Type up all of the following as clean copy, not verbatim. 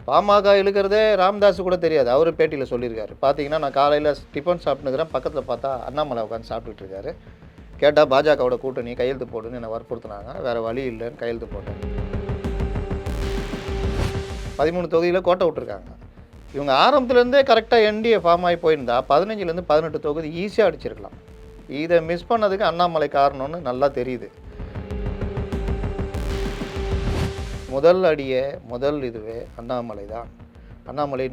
பாமக இழுக்கிறதே ராமதாஸ் கூட தெரியாது. அவரு பேட்டியில் சொல்லியிருக்காரு. பார்த்தீங்கன்னா நான் காலையில் டிஃபன் சாப்பிட்டுக்கிறேன், பக்கத்தில் பார்த்தா அண்ணாமலை உட்காந்து சாப்பிட்டுட்டு இருக்காரு. கேட்டால் பாஜகவோட கூட்டணி கையெழுத்து போடுன்னு என்னை வற்புறுத்தினாங்க. வேறு வழி இல்லைன்னு கையெழுத்து போட்டேன். 13 தொகுதியில் கோட்டை விட்டுருக்காங்க. இவங்க ஆரம்பத்துலேருந்தே கரெக்டாக என்டிஏ ஃபார்ம் ஆகி போயிருந்தா 15லேருந்து 18 தொகுதி ஈஸியாக அடிச்சிருக்கலாம். இதை மிஸ் பண்ணதுக்கு அண்ணாமலை காரணம்னு நல்லா தெரியுது. முதல் அடியே இதுவே அண்ணாமலை தான். அண்ணாமலையை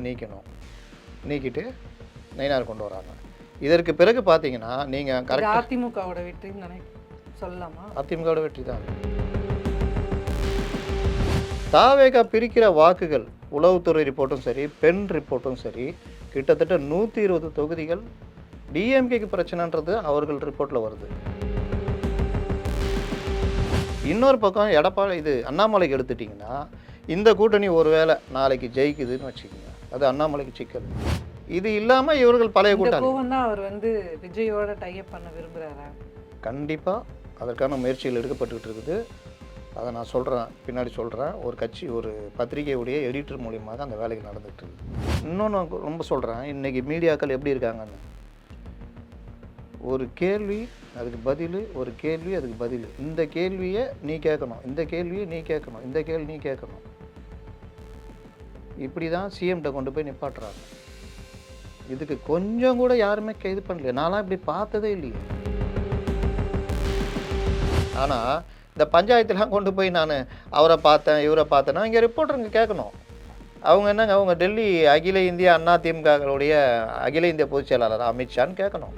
நீக்கிட்டு நயினார் கொண்டு வராங்க. இதற்கு பிறகு பார்த்தீங்கன்னா நீங்கள் கரெக்டாக அதிமுகவோட வெற்றின்னு சொல்லலாமா? அதிமுகவோட வெற்றி தான். தாவேகா பிரிக்கிற வாக்குகள் உளவுத்துறை ரிப்போர்ட்டும் சரி, பெண் ரிப்போர்ட்டும் சரி, கிட்டத்தட்ட 120 தொகுதிகள் டிஎம்கேக்கு பிரச்சனைன்றது அவர்கள் ரிப்போர்ட்டில் வருது. இன்னொரு பக்கம் எடப்பாடி அண்ணாமலைக்கு எடுத்துட்டிங்கன்னா, இந்த கூட்டணி ஒருவேளை நாளைக்கு ஜெயிக்குதுன்னு வச்சுக்கோங்க, அது அண்ணாமலைக்கு சிக்கல். இது இல்லாமல் இவர்கள் பழைய கூட்டணி அவர் விஜயோட டைப் பண்ண விரும்புகிறாரா? கண்டிப்பாக அதற்கான முயற்சிகள் எடுக்கப்பட்டுக்கிட்டு இருக்குது. அதை நான் சொல்கிறேன், பின்னாடி சொல்கிறேன். ஒரு கட்சி ஒரு பத்திரிகையுடைய எடிட்டர் மூலியமாக அந்த வேலைகள் நடந்துகிட்டு இருக்குது. இன்னொன்று ரொம்ப சொல்கிறேன், இன்றைக்கி மீடியாக்கள் எப்படி இருக்காங்கன்னு. ஒரு கேள்வி அதுக்கு பதில், ஒரு கேள்வி அதுக்கு பதில். இந்த கேள்வியை நீ கேட்கணும், இந்த கேள்வியை நீ கேட்கணும், இந்த கேள்வி நீ கேட்கணும். இப்படி தான் சிஎம்கிட்ட கொண்டு போய் நிப்பாட்டுறாங்க. இதுக்கு கொஞ்சம் கூட யாருமே கைது பண்ணல. நான்லாம் இப்படி பார்த்ததே இல்லையே. ஆனால் இந்த பஞ்சாயத்துலாம் கொண்டு போய் நான் அவரை பார்த்தேன் இவரை பார்த்தேன்னா இங்கே ரிப்போர்ட்டருங்க கேட்கணும். அவங்க என்னங்க, அவங்க டெல்லி அகில இந்திய அண்ணா திமுகவுடைய அகில இந்திய பொதுச் செயலாளர் அமித்ஷான்னு கேட்கணும்.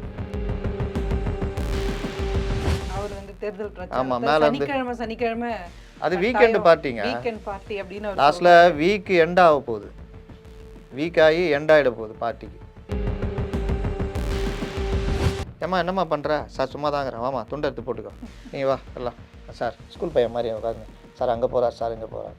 அவர் தேர்தல் பிரச்சாரம் ஆமாம், மேலே சனிக்கிழமை அது வீக்கெண்டு பார்ட்டிங்க. லாஸ்ட்டில் வீக் எண்ட் ஆக போகுது, வீக் ஆகி எண்ட் ஆகிட போகுது பார்ட்டிக்கு. ஏம்மா என்னம்மா பண்ணுற? சார் சும்மா தாங்கிறேன், வாமா துண்டை எடுத்து போட்டுக்கோ, நீ வா எல்லாம். சார் ஸ்கூல் பையன் மாதிரி உட்காருங்க. சார் அங்கே போகிறார், சார் இங்கே போகிறார்.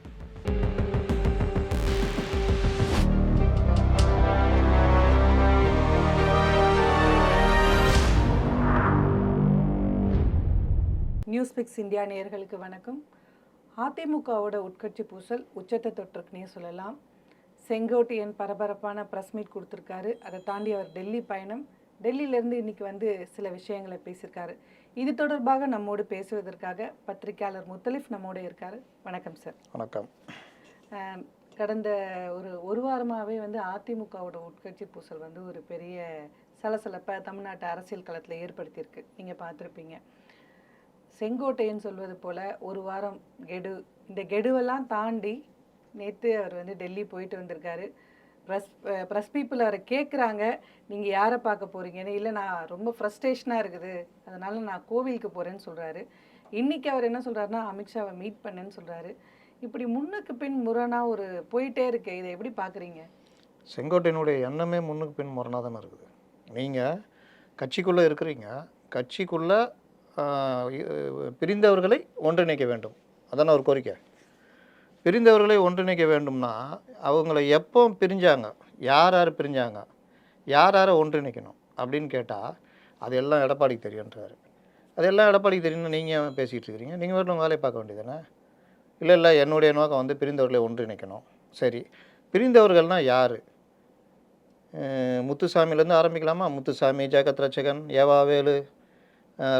நியூஸ் பிக்ஸ் இந்தியா நேயர்களுக்கு வணக்கம். அதிமுகவோட உட்கட்சி பூசல் உச்சத்தை தொற்றுக்குன்னே சொல்லலாம். செங்கோட்டையன் பரபரப்பான ப்ரெஸ் மீட் கொடுத்துருக்காரு. அதை தாண்டி அவர் டெல்லி பயணம், டெல்லியிலேருந்து இன்றைக்கி சில விஷயங்களை பேசியிருக்காரு. இது தொடர்பாக நம்மோடு பேசுவதற்காக பத்திரிகையாளர் முத்தலிஃப் நம்மோடு இருக்கார். வணக்கம் சார். வணக்கம். கடந்த ஒரு வாரமாகவே அதிமுகவோட உட்கட்சி பூசல் ஒரு பெரிய சலசலப்பை தமிழ்நாட்டு அரசியல் களத்தில் ஏற்படுத்தியிருக்கு. நீங்கள் பார்த்துருப்பீங்க. செங்கோட்டையன் சொல்வது போல் ஒரு வாரம் கெடு, இந்த கெடுவெல்லாம் தாண்டி நேற்று அவர் டெல்லி போயிட்டு வந்திருக்காரு. ப்ரெஸ் பீப்புள் அவரை கேட்குறாங்க, நீங்கள் யாரை பார்க்க போகிறீங்கன்னு. இல்லை, நான் ரொம்ப ஃப்ரஸ்ட்ரேஷனாக இருக்குது, அதனால் நான் கோவிலுக்கு போகிறேன்னு சொல்கிறாரு. இன்றைக்கி அவர் என்ன சொல்கிறாருன்னா, அமித்ஷாவை மீட் பண்ணேன்னு சொல்கிறாரு. இப்படி முன்னுக்கு பின் முரணாக போயிட்டே இருக்கு. இதை எப்படி பார்க்குறீங்க? செங்கோட்டையனுடைய எண்ணமே முன்னுக்கு பின் முரணாக தானே இருக்குது. நீங்கள் கட்சிக்குள்ளே இருக்கிறீங்க, கட்சிக்குள்ளே பிரிந்தவர்களை ஒன்றிணைக்க வேண்டும், அதான ஒரு கோரிக்கை. பிரிந்தவர்களை ஒன்றிணைக்க வேண்டும்னா அவங்கள எப்போ பிரிஞ்சாங்க, யார் யார் பிரிஞ்சாங்க, யார் யாரை ஒன்றிணைக்கணும் அப்படின்னு கேட்டால் அது எல்லாம் எடப்பாடிக்கு தெரியுன்றாரு. அது எல்லாம் எடப்பாடிக்கு தெரியும்னு நீங்கள் பேசிகிட்டு இருக்கிறீங்க. நீங்கள் வீட்டில் வேலையை பார்க்க வேண்டியதானே? இல்லை என்னுடைய நோக்கம் பிரிந்தவர்களை ஒன்றிணைக்கணும். சரி, பிரிந்தவர்கள்னால் யார்? முத்துசாமிலேருந்து ஆரம்பிக்கலாமா? முத்துசாமி, ஜெகத் ரட்சகன், ஏவாவேலு,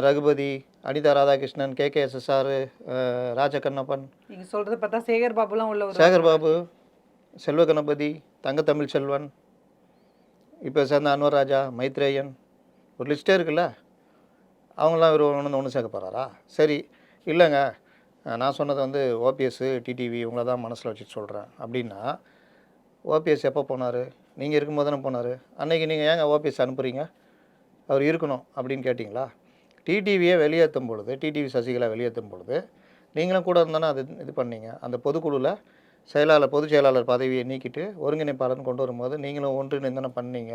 ரகுபதி, அனிதா ராதாகிருஷ்ணன், KKSSR, ராஜகண்ணப்பன், நீங்கள் சொல்கிறத பார்த்தா சேகர்பாபுலாம் உள்ள சேகர்பாபு, செல்வ கணபதி, தங்கத்தமிழ் செல்வன், இப்போ சேர்ந்த அன்வர் ராஜா, மைத்ரேயன், ஒரு லிஸ்ட்டே இருக்குல்ல. அவங்களாம் இவர் ஒன்று சேர்க்க போகிறாரா? சரி, இல்லைங்க நான் சொன்னது ஓபிஎஸ், டிடிவி இவங்கள தான் மனசில் வச்சுட்டு சொல்கிறேன் அப்படின்னா, ஓபிஎஸ் எப்போ போனார்? நீங்கள் இருக்கும்போது தானே போனார். அன்றைக்கி நீங்கள் ஏங்க ஓபிஎஸ் அனுப்புகிறீங்க? அவர் இருக்கணும் அப்படின்னு கேட்டிங்களா? டிடிவியை வெளியேற்றும் பொழுது, டிடிவி சசிகலா வெளியேற்றும் பொழுது நீங்களும் கூட இருந்தானே அது இது பண்ணீங்க. அந்த பொதுக்குழுவில் பொதுச் செயலாளர் பதவியை நீக்கிட்டு ஒருங்கிணைப்பாளர்னு கொண்டு வரும்போது நீங்களும் ஒன்றிணைந்தானே பண்ணீங்க.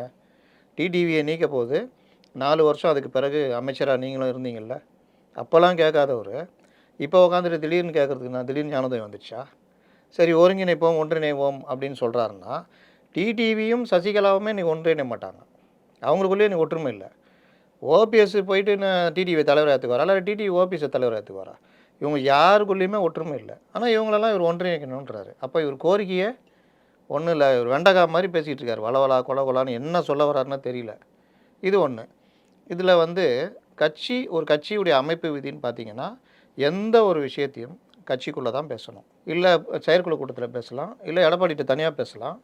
டிடிவியை நீக்க போது 4 வருஷம் அதுக்கு பிறகு அமைச்சராக நீங்களும் இருந்தீங்கள்ல. அப்போல்லாம் கேட்காதவர் இப்போ உட்காந்துட்டு திடீர்னு கேட்குறதுக்கு நான் திடீர்னு ஞானோதயம் வந்துடுச்சா? சரி, ஒருங்கிணைப்போம் ஒன்றிணைவோம் அப்படின்னு சொல்கிறாருன்னா, டிடிவியும் சசிகலாவுமே நீ ஒன்றிணைய மாட்டாங்க. அவங்களுக்குள்ளேயே நீ ஒற்றுமை இல்லை. ஓபிஎஸ் போயிட்டு நான் டிடிவி தலைவர் ஏற்றுக்குவாரா, இல்லை டிடிவி ஓபிஎஸ் தலைவர் ஏற்றுக்குவாரா? இவங்க யாருக்குள்ளேயுமே ஒற்றுமை இல்லை. ஆனால் இவங்களெல்லாம் இவர் ஒன்றிணைக்கணுன்றாரு. அப்போ இவர் கோரிக்கையை ஒன்றும் இல்லை, ஒரு வெண்டைக்காய் மாதிரி பேசிகிட்டு இருக்காரு, வளவலா கொல கொலான்னு என்ன சொல்ல வர்றாருன்னு தெரியல. இது ஒன்று. இதில் வந்து ஒரு கட்சியுடைய அமைப்பு விதின்னு பார்த்தீங்கன்னா, எந்த ஒரு விஷயத்தையும் கட்சிக்குள்ளே தான் பேசணும். இல்லை செயற்குழு கூட்டத்தில் பேசலாம், இல்லை எடப்பாடிகிட்ட தனியாக பேசலாம்,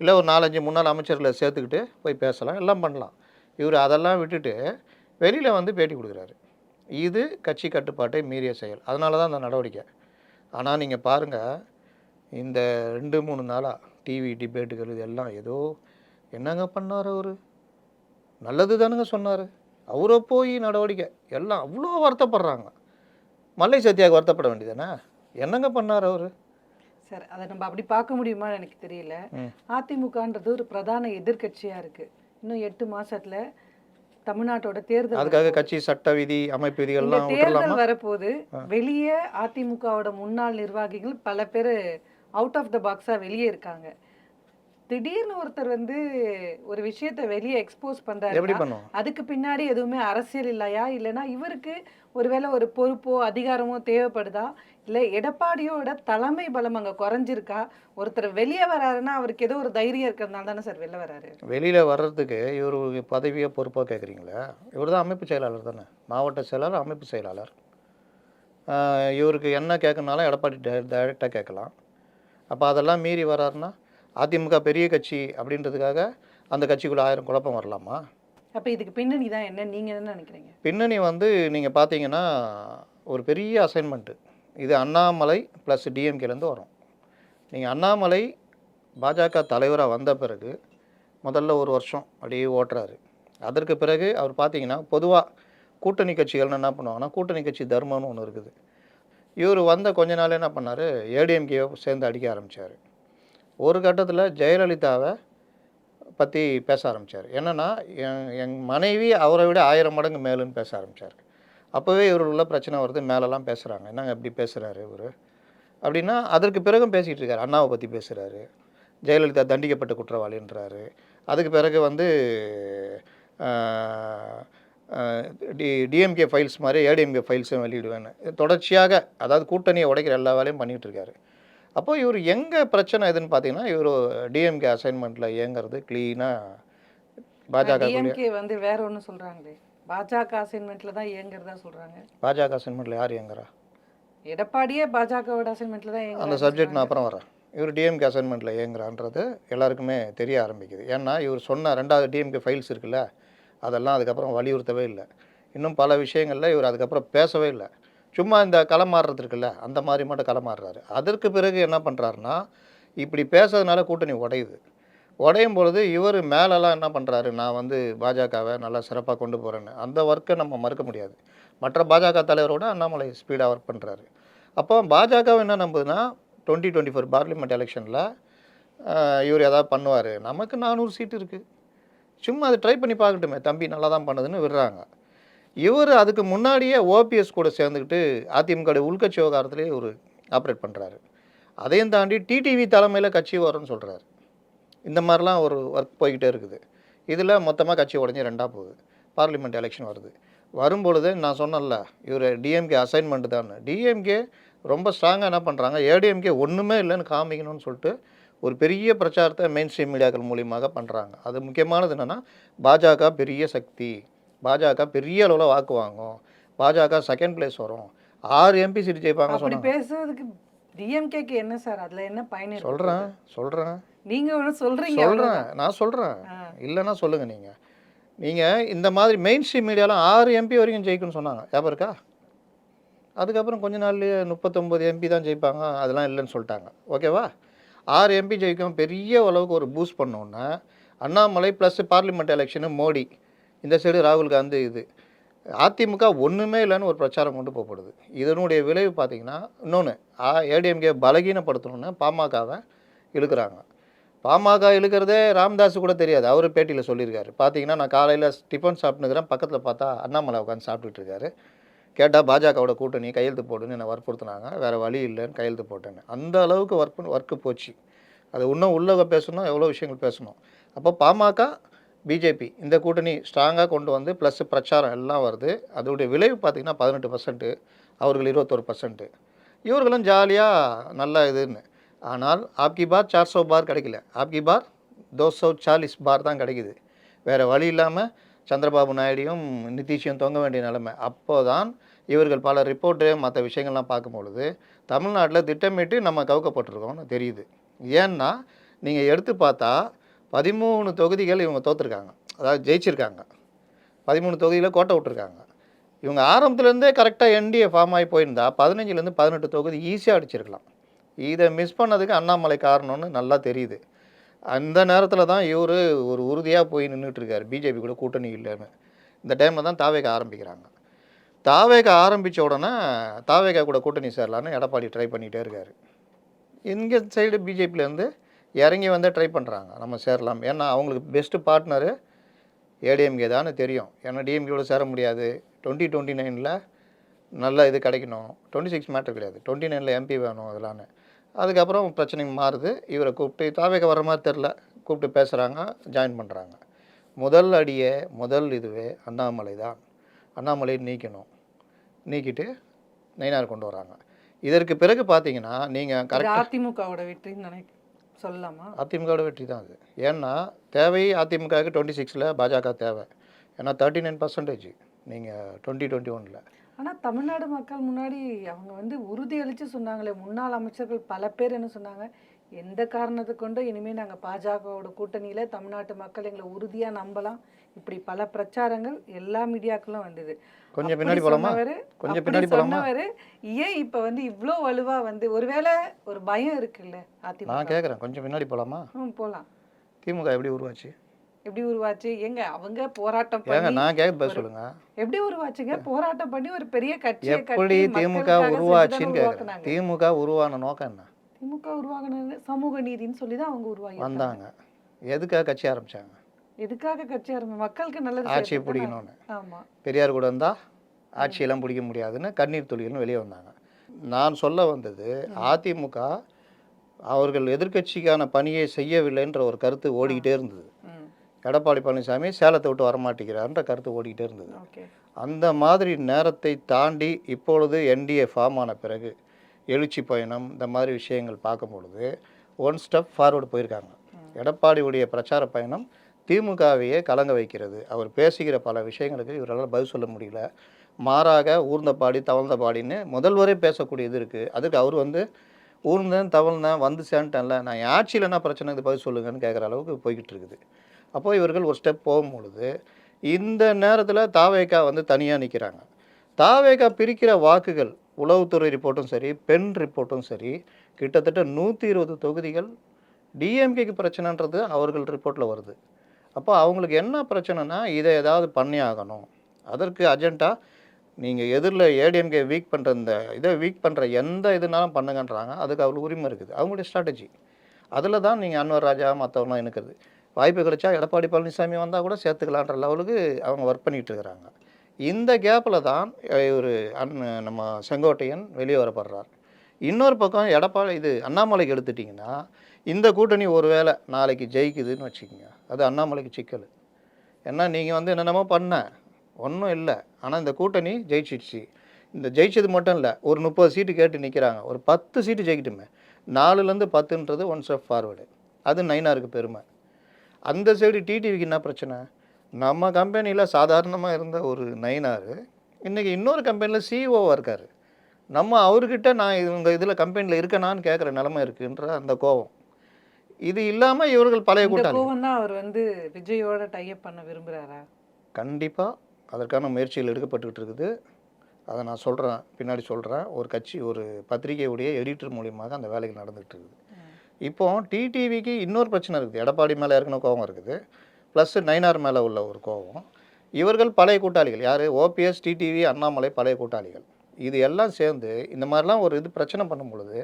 இல்லை ஒரு 4, 5 முன்னாள் அமைச்சர்களை சேர்த்துக்கிட்டு போய் பேசலாம், எல்லாம் பண்ணலாம். இவர் அதெல்லாம் விட்டுட்டு வெளியில் வந்து பேட்டி கொடுக்குறாரு. இது கட்சி கட்டுப்பாட்டை மீறிய செயல். அதனால தான் அந்த நடவடிக்கை. ஆனால் நீங்கள் பாருங்கள், இந்த 2, 3 நாளாக டிவி டிபேட்டுகள் இது எல்லாம் ஏதோ என்னங்க பண்ணார் அவர், நல்லது தானுங்க சொன்னார், அவரை போய் நடவடிக்கை, எல்லாம் அவ்வளோ வருத்தப்படுறாங்க. மல்லை சத்யாவுக்கு வருத்தப்பட வேண்டியதானே, என்னங்க பண்ணார் அவர்? சார் அதை நம்ம அப்படி பார்க்க முடியுமான்னு எனக்கு தெரியல. அதிமுகன்றது ஒரு பிரதான எதிர்க்கட்சியா இருக்கு. இன்னும் 8 மாசத்துல தமிழ்நாட்டோட தேர்தல் அதுக்காக கட்சி சட்ட விதி அமைப்பு இந்த விதிகள்லாம் தேர்தல் விட்டுறலாமா? வரப்போது வெளியே அதிமுகவோட முன்னாள் நிர்வாகிகள் பல பேர் அவுட் ஆஃப் த பாக்ஸா வெளியே இருக்காங்க. திடீர்னு ஒருத்தர் வந்து ஒரு விஷயத்தை வெளியே எக்ஸ்போஸ் எப்படி பண்றாருன்னா பண்ணுவோம்? அதுக்கு பின்னாடி எதுவுமே அரசியல் இல்லையா, இல்லைன்னா இவருக்கு ஒருவேளை ஒரு பொறுப்போ அதிகாரமோ தேவைப்படுதா, இல்லை எடப்பாடியோட தலைமை பலம் அங்கே குறைஞ்சிருக்கா? ஒருத்தர் வெளியே வராருன்னா அவருக்கு ஏதோ ஒரு தைரியம் இருக்கிறதுனால தானே சார் வெளில வராரு. வெளியில் வர்றதுக்கு இவர் பதவியோ பொறுப்பாக கேட்குறீங்களா? இவர் தான் அமைப்பு செயலாளர் தானே, மாவட்ட செயலாளர், அமைப்பு செயலாளர். இவருக்கு என்ன கேட்கணுனாலும் எடப்பாடி டைரெக்டாக கேட்கலாம். அப்போ அதெல்லாம் மீறி வராருன்னா அதிமுக பெரிய கட்சி அப்படின்றதுக்காக அந்த கட்சிக்குள்ளே 1000 குழப்பம் வரலாமா? அப்போ இதுக்கு பின்னணி தான் என்ன, நீங்க என்ன நினைக்கிறீங்க? பின்னணி வந்து நீங்கள் பார்த்தீங்கன்னா ஒரு பெரிய அசைன்மெண்ட்டு. இது அண்ணாமலை ப்ளஸ் டிஎம்கேலேருந்து வரும். நீங்கள் அண்ணாமலை பாஜக தலைவராக வந்த பிறகு முதல்ல ஒரு வருஷம் அப்படியே ஓட்டுறாரு. அதற்கு பிறகு அவர் பார்த்தீங்கன்னா பொதுவாக கூட்டணி கட்சிகள்னு என்ன பண்ணுவாங்கன்னா, கூட்டணி கட்சி தர்மம்னு ஒன்று இருக்குது. இவர் வந்த கொஞ்ச நாள் என்ன பண்ணார், ஏடிஎம்கேவை சேர்ந்து அடிக்க ஆரம்பித்தார். ஒரு கட்டத்தில் ஜெயலலிதாவை பற்றி பேச ஆரம்பித்தார். என்னென்னா, என் மனைவி அவரை விட 1000 மடங்கு மேலுன்னு பேச ஆரம்பித்தார். அப்போவே இவருக்குள்ள பிரச்சனை வருது, மேலெல்லாம் பேசுகிறாங்க, என்னங்க இப்படி பேசுகிறாரு இவர் அப்படின்னா. அதற்கு பிறகும் பேசிகிட்டு இருக்கார், அண்ணாவை பற்றி பேசுகிறாரு, ஜெயலலிதா தண்டிக்கப்பட்ட குற்றவாளின்றாரு. அதுக்கு பிறகு வந்து டிஎம்கே ஃபைல்ஸ் மாதிரி ஏடிஎம்கே ஃபைல்ஸும் வெளியிடுவேன்னு தொடர்ச்சியாக, அதாவது கூட்டணியை உடைக்கிற எல்லா வேலையும் பண்ணிகிட்டு இருக்காரு. அப்போது இவர் எங்கே பிரச்சனை எதுன்னு பார்த்தீங்கன்னா, இவர் டிஎம்கே அசைன்மெண்ட்டில் இயங்குறது க்ளீனாக பாஜக டிஎம்கே வந்து வேற ஒன்று சொல்றாங்களே, பாஜக அசைன்மெண்ட்ல தான் இயங்குறதா சொல்றாங்க. பாஜக அசைன்மெண்ட்டில் யார் இயங்குறா? எடப்பாடியே பாஜகவோட அசைன்மெண்ட்ல தான் அந்த இயங்குறாரு. சப்ஜெக்ட் நான் அப்புறம் வரேன். இவர் டிஎம்கே அசைன்மெண்ட்டில் இயங்குறான்றது எல்லாருக்குமே தெரிய ஆரம்பிக்குது. ஏன்னா இவர் சொன்ன 2வது டிஎம்கே ஃபைல்ஸ் இருக்குல்ல, அதெல்லாம் அதுக்கப்புறம் வலியுறுத்தவே இல்லை. இன்னும் பல விஷயங்களில் இவர் அதுக்கப்புறம் பேசவே இல்லை. சும்மா இந்த களமாறுறது இருக்குல்ல, அந்த மாதிரி மட்டும் களமாறுறாரு. அதற்கு பிறகு என்ன பண்ணுறாருன்னா, இப்படி பேசுறதுனால கூட்டணி உடையுது. உடையும் பொழுது இவர் மேலெல்லாம் என்ன பண்ணுறாரு, நான் வந்து பாஜகவை நல்லா சிறப்பாக கொண்டு போகிறேன்னு. அந்த ஒர்க்கை நம்ம மறுக்க முடியாது. மற்ற பாஜக தலைவரோட அண்ணாமலை ஸ்பீடாக ஒர்க் பண்ணுறாரு. அப்போ பாஜகவை என்ன நம்புதுன்னா, 2024 பார்லிமெண்ட் எலெக்ஷனில் இவர் எதாவது பண்ணுவார், நமக்கு 400 சீட்டு இருக்குது, சும்மா அதை ட்ரை பண்ணி பார்க்கட்டுமே, தம்பி நல்லா தான் பண்ணுதுன்னு விடுறாங்க. இவர் அதுக்கு முன்னாடியே ஓபிஎஸ் கூட சேர்ந்துக்கிட்டு அதிமுக உள்கட்சி விவகாரத்திலே ஒரு ஆப்ரேட் பண்ணுறாரு. அதையும் தாண்டி டிடிவி தலைமையில் கட்சி வரும்னு சொல்கிறாரு. இந்த மாதிரிலாம் ஒரு ஒர்க் போய்கிட்டே இருக்குது. இதில் மொத்தமாக கட்சி உடஞ்சி 2ஆக போகுது. பார்லிமெண்ட் எலெக்ஷன் வருது. வரும்பொழுது நான் சொன்னேன்ல, இவர் டிஎம்கே அசைன்மெண்ட் தான். டிஎம்கே ரொம்ப ஸ்ட்ராங்காக என்ன பண்ணுறாங்க, ஏடிஎம்கே ஒன்றுமே இல்லைன்னு காமிக்கணும்னு சொல்லிட்டு ஒரு பெரிய பிரச்சாரத்தை மெயின் ஸ்ட்ரீம் மீடியாக்கள் மூலியமாக பண்ணுறாங்க. அது முக்கியமானது என்னென்னா, பாஜக பெரிய சக்தி, பாஜக பெரிய அளவில் வாக்கு வாங்கும், பாஜக செகண்ட் பிளேஸ் வரும், 6 எம்பி சீட் ஜெயிப்பாங்க அப்படி சொன்னாங்க. பேசுறதுக்கு டிஎம்கேக்கு என்ன சார், அதுல என்ன பயன் இருக்கு? சொல்கிறேன் நீங்க ஒன்று சொல்றீங்க. நான் சொல்கிறேன், இல்லைன்னா சொல்லுங்கள். நீங்கள் இந்த மாதிரி மெயின் ஸ்ட்ரீம் மீடியாலாம் 6 எம்பி வரைக்கும் ஜெயிக்குன்னு சொன்னாங்க, ஞாபகம் இருக்கா? அதுக்கப்புறம் கொஞ்ச நாள்லேயே 39 எம்பி தான் ஜெயிப்பாங்க, அதெல்லாம் இல்லைன்னு சொல்லிட்டாங்க. ஓகேவா? 6 எம்பி ஜெயிக்கும் பெரிய அளவுக்கு ஒரு பூஸ்ட் பண்ணோன்னா, Annamalai plus parliament election Modi, இந்த சைடு ராகுல் காந்தி, இது அதிமுக ஒன்றுமே இல்லைன்னு ஒரு பிரச்சாரம் கொண்டு போகப்படுது. இதனுடைய விளைவு பார்த்திங்கன்னா, இன்னொன்று ஏடிஎம்கே பலகீனப்படுத்தணுன்னு பாமகவை இழுக்கிறாங்க. பாமக இழுக்கிறதே ராமதாஸு கூட தெரியாது, அவர் பேட்டியில் சொல்லியிருக்காரு. பார்த்தீங்கன்னா, நான் காலையில் டிஃபன் சாப்பிட்டுக்கிறேன், பக்கத்தில் பார்த்தா அண்ணாமலை உட்காந்து சாப்பிட்டுட்டு இருக்காரு. கேட்டால் பாஜகவோட கூட்டணி கையெழுத்து போடுன்னு என்னை வற்புறுத்தினாங்க, வேறு வழி இல்லைன்னு கையெழுத்து போட்டேன்னு. அந்த அளவுக்கு ஒர்க்கு போச்சு. அது இன்னும் உள்ளக பேசணும், எவ்வளோ விஷயங்கள் பேசணும். அப்போ பாமக பிஜேபி இந்த கூட்டணி ஸ்ட்ராங்காக கொண்டு வந்து ப்ளஸ் பிரச்சாரம் எல்லாம் வருது. அதோடைய விளைவு பார்த்திங்கன்னா 18%, அவர்கள் 21%. இவர்களும் ஜாலியாக நல்லா இதுன்னு. ஆனால் ஆப்கி பார் 400 பார் கிடைக்கல, ஆப்கி பார் 240 பார் தான் கிடைக்குது. வேறு வழி இல்லாமல் சந்திரபாபு நாயுடையும் நிதிஷையும் தொங்க வேண்டிய நிலைமை. அப்போ தான் இவர்கள் பல ரிப்போர்ட்டு மற்ற விஷயங்கள்லாம் பார்க்கும்பொழுது தமிழ்நாட்டில் திட்டமிட்டு நம்ம கவுக்கப்பட்டிருக்கோம்னு தெரியுது. ஏன்னா நீங்கள் எடுத்து பார்த்தா 13 தொகுதிகள் இவங்க தோற்றுருக்காங்க, அதாவது ஜெயிச்சிருக்காங்க. 13 தொகுதியில் கோட்டை விட்டுருக்காங்க. இவங்க ஆரம்பத்துலேருந்தே கரெக்டாக என்டிஏ ஃபார்ம் ஆகி போயிருந்தா 15லேருந்து 18 தொகுதி ஈஸியாக அடிச்சிருக்கலாம். இதை மிஸ் பண்ணதுக்கு அண்ணாமலை காரணம்னு நல்லா தெரியுது. அந்த நேரத்தில் தான் இவர் ஒரு உறுதியாக போய் நின்றுட்டுருக்காரு, பிஜேபி கூட கூட்டணி இல்லைன்னு. இந்த டைமில் தான் தாவேக ஆரம்பிக்கிறாங்க. தாவேக ஆரம்பித்த உடனே தாவேக கூட கூட்டணி சேரலான்னு எடப்பாடி ட்ரை பண்ணிகிட்டே இருக்கார். இங்கே சைடு பிஜேபியிலேருந்து இறங்கி வந்து ட்ரை பண்ணுறாங்க, நம்ம சேரலாம். ஏன்னா அவங்களுக்கு பெஸ்ட்டு பார்ட்னரு ஏடிஎம்கே தானே தெரியும். ஏன்னா டிஎம்கேவோட சேர முடியாது. 2029 நல்ல இது கிடைக்கணும். 26 மேட்டர் கிடையாது, 29 எம்பி வேணும் அதெல்லான்னு. அதுக்கப்புறம் பிரச்சனை மாறுது. இவரை கூப்பிட்டு தாவேக வர மாதிரி தெரில, கூப்பிட்டு பேசுகிறாங்க, ஜாயின் பண்ணுறாங்க. முதல் அடியே முதல் இதுவே அண்ணாமலை தான். அண்ணாமலை நீக்கிட்டு நயினார் கொண்டு வராங்க. இதற்கு பிறகு பார்த்தீங்கன்னா நீங்கள் கரெக்டாக அதிமுகவோட வெற்றின்னு சொல்லலாமா? அதிமுகவோட வெற்றி தான் அது. ஏன்னா தேவை அதிமுகவுக்கு 26ல் பாஜக தேவை. ஏன்னா 39% நீங்கள் 2021. ஆனால் தமிழ்நாடு மக்கள் முன்னாடி அவங்க வந்து உறுதியளித்து சொன்னாங்களே, முன்னாள் அமைச்சர்கள் பல பேர் என்ன சொன்னாங்க, எந்த காரணத்தை கொண்டு இனிமேல் நாங்கள் பாஜகவோட கூட்டணியில் தமிழ்நாட்டு மக்கள் எங்களை உறுதியாக நம்பலாம். இப்படி பல பிரச்சாரங்கள் எல்லா மீடியாக்களும் வந்தது. கொஞ்சம் பின்னாடி போகலாமா? கொஞ்சம் பின்னாடி போகலாமா? ஏன் இப்போ வந்து இவ்வளோ வலுவாக வந்து ஒருவேளை ஒரு பயம் இருக்குல்ல அதிமுக? நான் கேட்குறேன், கொஞ்சம் பின்னாடி போகலாமா? போகலாம். திமுக எப்படி உருவாச்சு? எப்படி உருவாச்சு? எங்க அவங்க போராட்டம் ஏங்க பண்ணி நான் கேட்க பதில் சொல்லுங்க. எப்படி உருவாச்சுங்க? போராட்டம் பண்ணி ஒரு பெரிய கட்சியை எப்படி கட்டி திமுக மக்களுக்காக உருவாச்சுன்னு செஞ்சுதானே கேட்குறேன். உருவாக்குனாங்க. திமுக உருவான நோக்கம் என்ன? திமுக உருவாக்குனது சமூக நீதின்னு சொல்லி தான் அவங்க உருவாகி வந்தாங்க. எதுக்காக கட்சி ஆரம்பித்தாங்க? எதுக்காக கட்சி ஆரம்பி? மக்களுக்கு நல்லது ஆட்சியை செய்யறதுக்கு பிடிக்கணும்னு. தானே. ஆமா. பெரியார் கூட இருந்தால் ஆட்சியெல்லாம் பிடிக்க முடியாதுன்னு கண்ணீர் துளிகள்னு வெளியே வந்தாங்க. நான் சொல்ல வந்தது, அதிமுக அவர்கள் எதிர்க்கட்சிக்கான பணியை செய்யவில்லைன்ற ஒரு கருத்து ஓடிக்கிட்டே இருந்தது. ம். எடப்பாடி பழனிசாமி சேலத்தை விட்டு வரமாட்டேங்கிறார்ன்ற கருத்து ஓடிக்கிட்டே இருந்தது. ஓகே. அந்த மாதிரி நேரத்தை தாண்டி இப்பொழுது என்டிஏ ஃபார்ம் ஆன பிறகு எழுச்சி பயணம் இந்த மாதிரி விஷயங்கள் பார்க்கும் பொழுது ஒன் ஸ்டெப் ஃபார்வர்டு போயிருக்காங்க. எடப்பாடியுடைய பிரச்சார பயணம் திமுகவையே கலங்க வைக்கிறது. அவர் பேசுகிற பல விஷயங்களுக்கு இவரால் பதில் சொல்ல முடியல. மாறாக ஊர்ந்த பாடி தவழ்ந்த பாடின்னு முதல்வரே பேசக்கூடிய இது இருக்குது. அதுக்கு அவர் வந்து ஊர்ந்தேன் தவழ்ந்தேன் வந்து சேர்ந்துட்டேன்ல, நான் என் ஆட்சியில் என்ன பிரச்சனைக்கு பதில் சொல்லுங்கன்னு கேட்குற அளவுக்கு போய்கிட்டு இருக்குது. அப்போது இவர்கள் ஒரு ஸ்டெப் போகும்பொழுது இந்த நேரத்தில் தாவேகா வந்து தனியாக நிற்கிறாங்க. தாவேகா பிரிக்கிற வாக்குகள் உளவுத்துறை ரிப்போர்ட்டும் சரி, பெண் ரிப்போர்ட்டும் சரி, கிட்டத்தட்ட 120 தொகுதிகள் டிஎம்கேக்கு பிரச்சனைன்றது அவர்கள் ரிப்போர்ட்டில் வருது. அப்போ அவங்களுக்கு என்ன பிரச்சனைனா இதை ஏதாவது பண்ணி ஆகணும். அதற்கு அஜெண்டா நீங்கள் எதிரில் ஏடிஎம்கே வீக் பண்ணுற இந்த இதை வீக் பண்ணுற எந்த இதுனாலும் பண்ணுங்கன்றாங்க. அதுக்கு அவங்களுக்கு உரிமை இருக்குது, அவங்களுடைய ஸ்ட்ராட்டஜி. அதில் தான் நீங்கள் அன்வர் ராஜா மற்றவங்களாம் இருக்கிறது. வாய்ப்பு கிடைச்சா எடப்பாடி பழனிசாமி வந்தால் கூட சேர்த்துக்கலான்ற லெவலுக்கு அவங்க ஒர்க் பண்ணிகிட்டு இருக்கிறாங்க. இந்த கேப்பில் தான் ஒரு நம்ம செங்கோட்டையன் வெளியே வரப்படுறார். இன்னொரு பக்கம் அண்ணாமலைக்கு எடுத்துட்டிங்கன்னா இந்த கூட்டணி ஒருவேளை நாளைக்கு ஜெயிக்குதுன்னு வச்சுக்கோங்க, அது அண்ணாமலைக்கு சிக்கல். ஏன்னா நீங்கள் வந்து என்னென்னமோ பண்ண ஒன்றும் இல்லை, ஆனால் இந்த கூட்டணி ஜெயிச்சிடுச்சு. இந்த ஜெயிச்சது மட்டும் இல்லை, ஒரு 30 சீட்டு கேட்டு நிற்கிறாங்க. ஒரு 10 சீட்டு ஜெயிக்கட்டுமே, 4லேருந்து 10ன்றது ஒன் ஸ்டெப் ஃபார்வேர்டு. அது நயினாருக்கு பெருமை. அந்த சைடு டிடிவிக்கு என்ன பிரச்சனை? நம்ம கம்பெனியில் சாதாரணமாக இருந்த ஒரு நயினார் இன்றைக்கி இன்னொரு கம்பெனியில் சிஇஓவாக இருக்கார். நம்ம அவர்கிட்ட நான் இவங்க இதில் கம்பெனியில் இருக்கனான்னு கேட்குற நிலமை இருக்குன்ற அந்த கோபம். இது இல்லாமல் இவர்கள் பழைய கூட்டாளி. கோவம் தான் அவர் வந்து விஜயோட டைப் பண்ண விரும்புகிறாரா? கண்டிப்பாக அதற்கான முயற்சிகள் எடுக்கப்பட்டுக்கிட்டு இருக்குது. அதை நான் சொல்கிறேன், பின்னாடி சொல்கிறேன். ஒரு பத்திரிகையுடைய எடிட்டர் மூலியமாக அந்த வேலைகள் நடந்துகிட்டு இருக்குது. இப்போ டிடிவிக்கு இன்னொரு பிரச்சனை இருக்குது. எடப்பாடி மேலே ஏற்கனவே கோபம் இருக்குது, ப்ளஸ் நயினார் மேலே உள்ள ஒரு கோபம். இவர்கள் பழைய கூட்டாளிகள். யார்? ஓபிஎஸ், டிடிவி, அண்ணாமலை பழைய கூட்டாளிகள். இது எல்லாம் சேர்ந்து இந்த மாதிரிலாம் ஒரு பிரச்சனை பண்ணும் பொழுது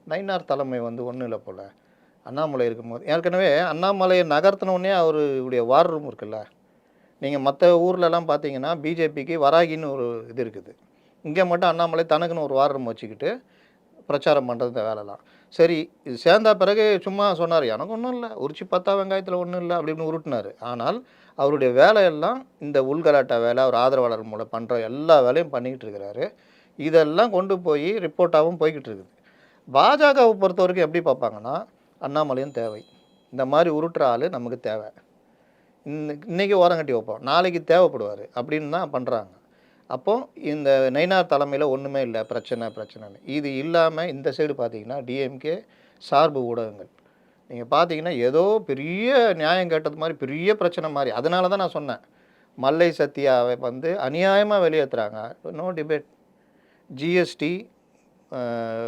நயினார் தலைமை வந்து ஒன்றும் இல்லை போல். அண்ணாமலை இருக்கும்போது ஏற்கனவே அண்ணாமலையை நகர்த்தினோடனே அவருடைய வார் ரூம் இருக்குல்ல, நீங்கள் மற்ற ஊர்லலாம் பார்த்தீங்கன்னா பிஜேபிக்கு வராகின்னு ஒரு இது இருக்குது. இங்கே மட்டும் அண்ணாமலை தனக்குன்னு ஒரு வார் ரூம் வச்சுக்கிட்டு பிரச்சாரம் பண்ணுறது இந்த வேலைலாம். சரி, இது சேர்ந்தா பிறகு சும்மா சொன்னார், எனக்கு ஒன்றும் இல்லை, உரிச்சு பார்த்தா வெங்காயத்தில் ஒன்றும் இல்லை அப்படின்னு உருட்டினார். ஆனால் அவருடைய வேலையெல்லாம் இந்த உள்கலாட்டா வேலை, அவர் ஆதரவாளர் மூலம் பண்ணுற எல்லா வேலையும் பண்ணிக்கிட்டு இருக்கிறாரு. இதெல்லாம் கொண்டு போய் ரிப்போர்ட்டாகவும் போய்கிட்டு இருக்குது. பாஜகவை பொறுத்த வரைக்கும் எப்படி பார்ப்பாங்கன்னா, அண்ணாமலையும் தேவை, இந்த மாதிரி உருட்டுற ஆள் நமக்கு தேவை, இன்னைக்கு ஓரங்கட்டி வைப்போம், நாளைக்கு தேவைப்படுவார் அப்படின்னு தான் பண்ணுறாங்க. அப்போ இந்த நயினார் தலைமையில் ஒன்றுமே இல்லை, பிரச்சனைன்னு. இது இல்லாமல் இந்த சைடு பார்த்தீங்கன்னா டிஎம்கே சார்பு ஊடகங்கள் நீங்கள் பார்த்தீங்கன்னா ஏதோ பெரிய நியாயம் கேட்டது மாதிரி, பெரிய பிரச்சனை மாதிரி. அதனால தான் நான் சொன்னேன், மல்லை சத்யாவை வந்து அநியாயமாக வெளியேற்றுறாங்க. No debate. ஜிஎஸ்டி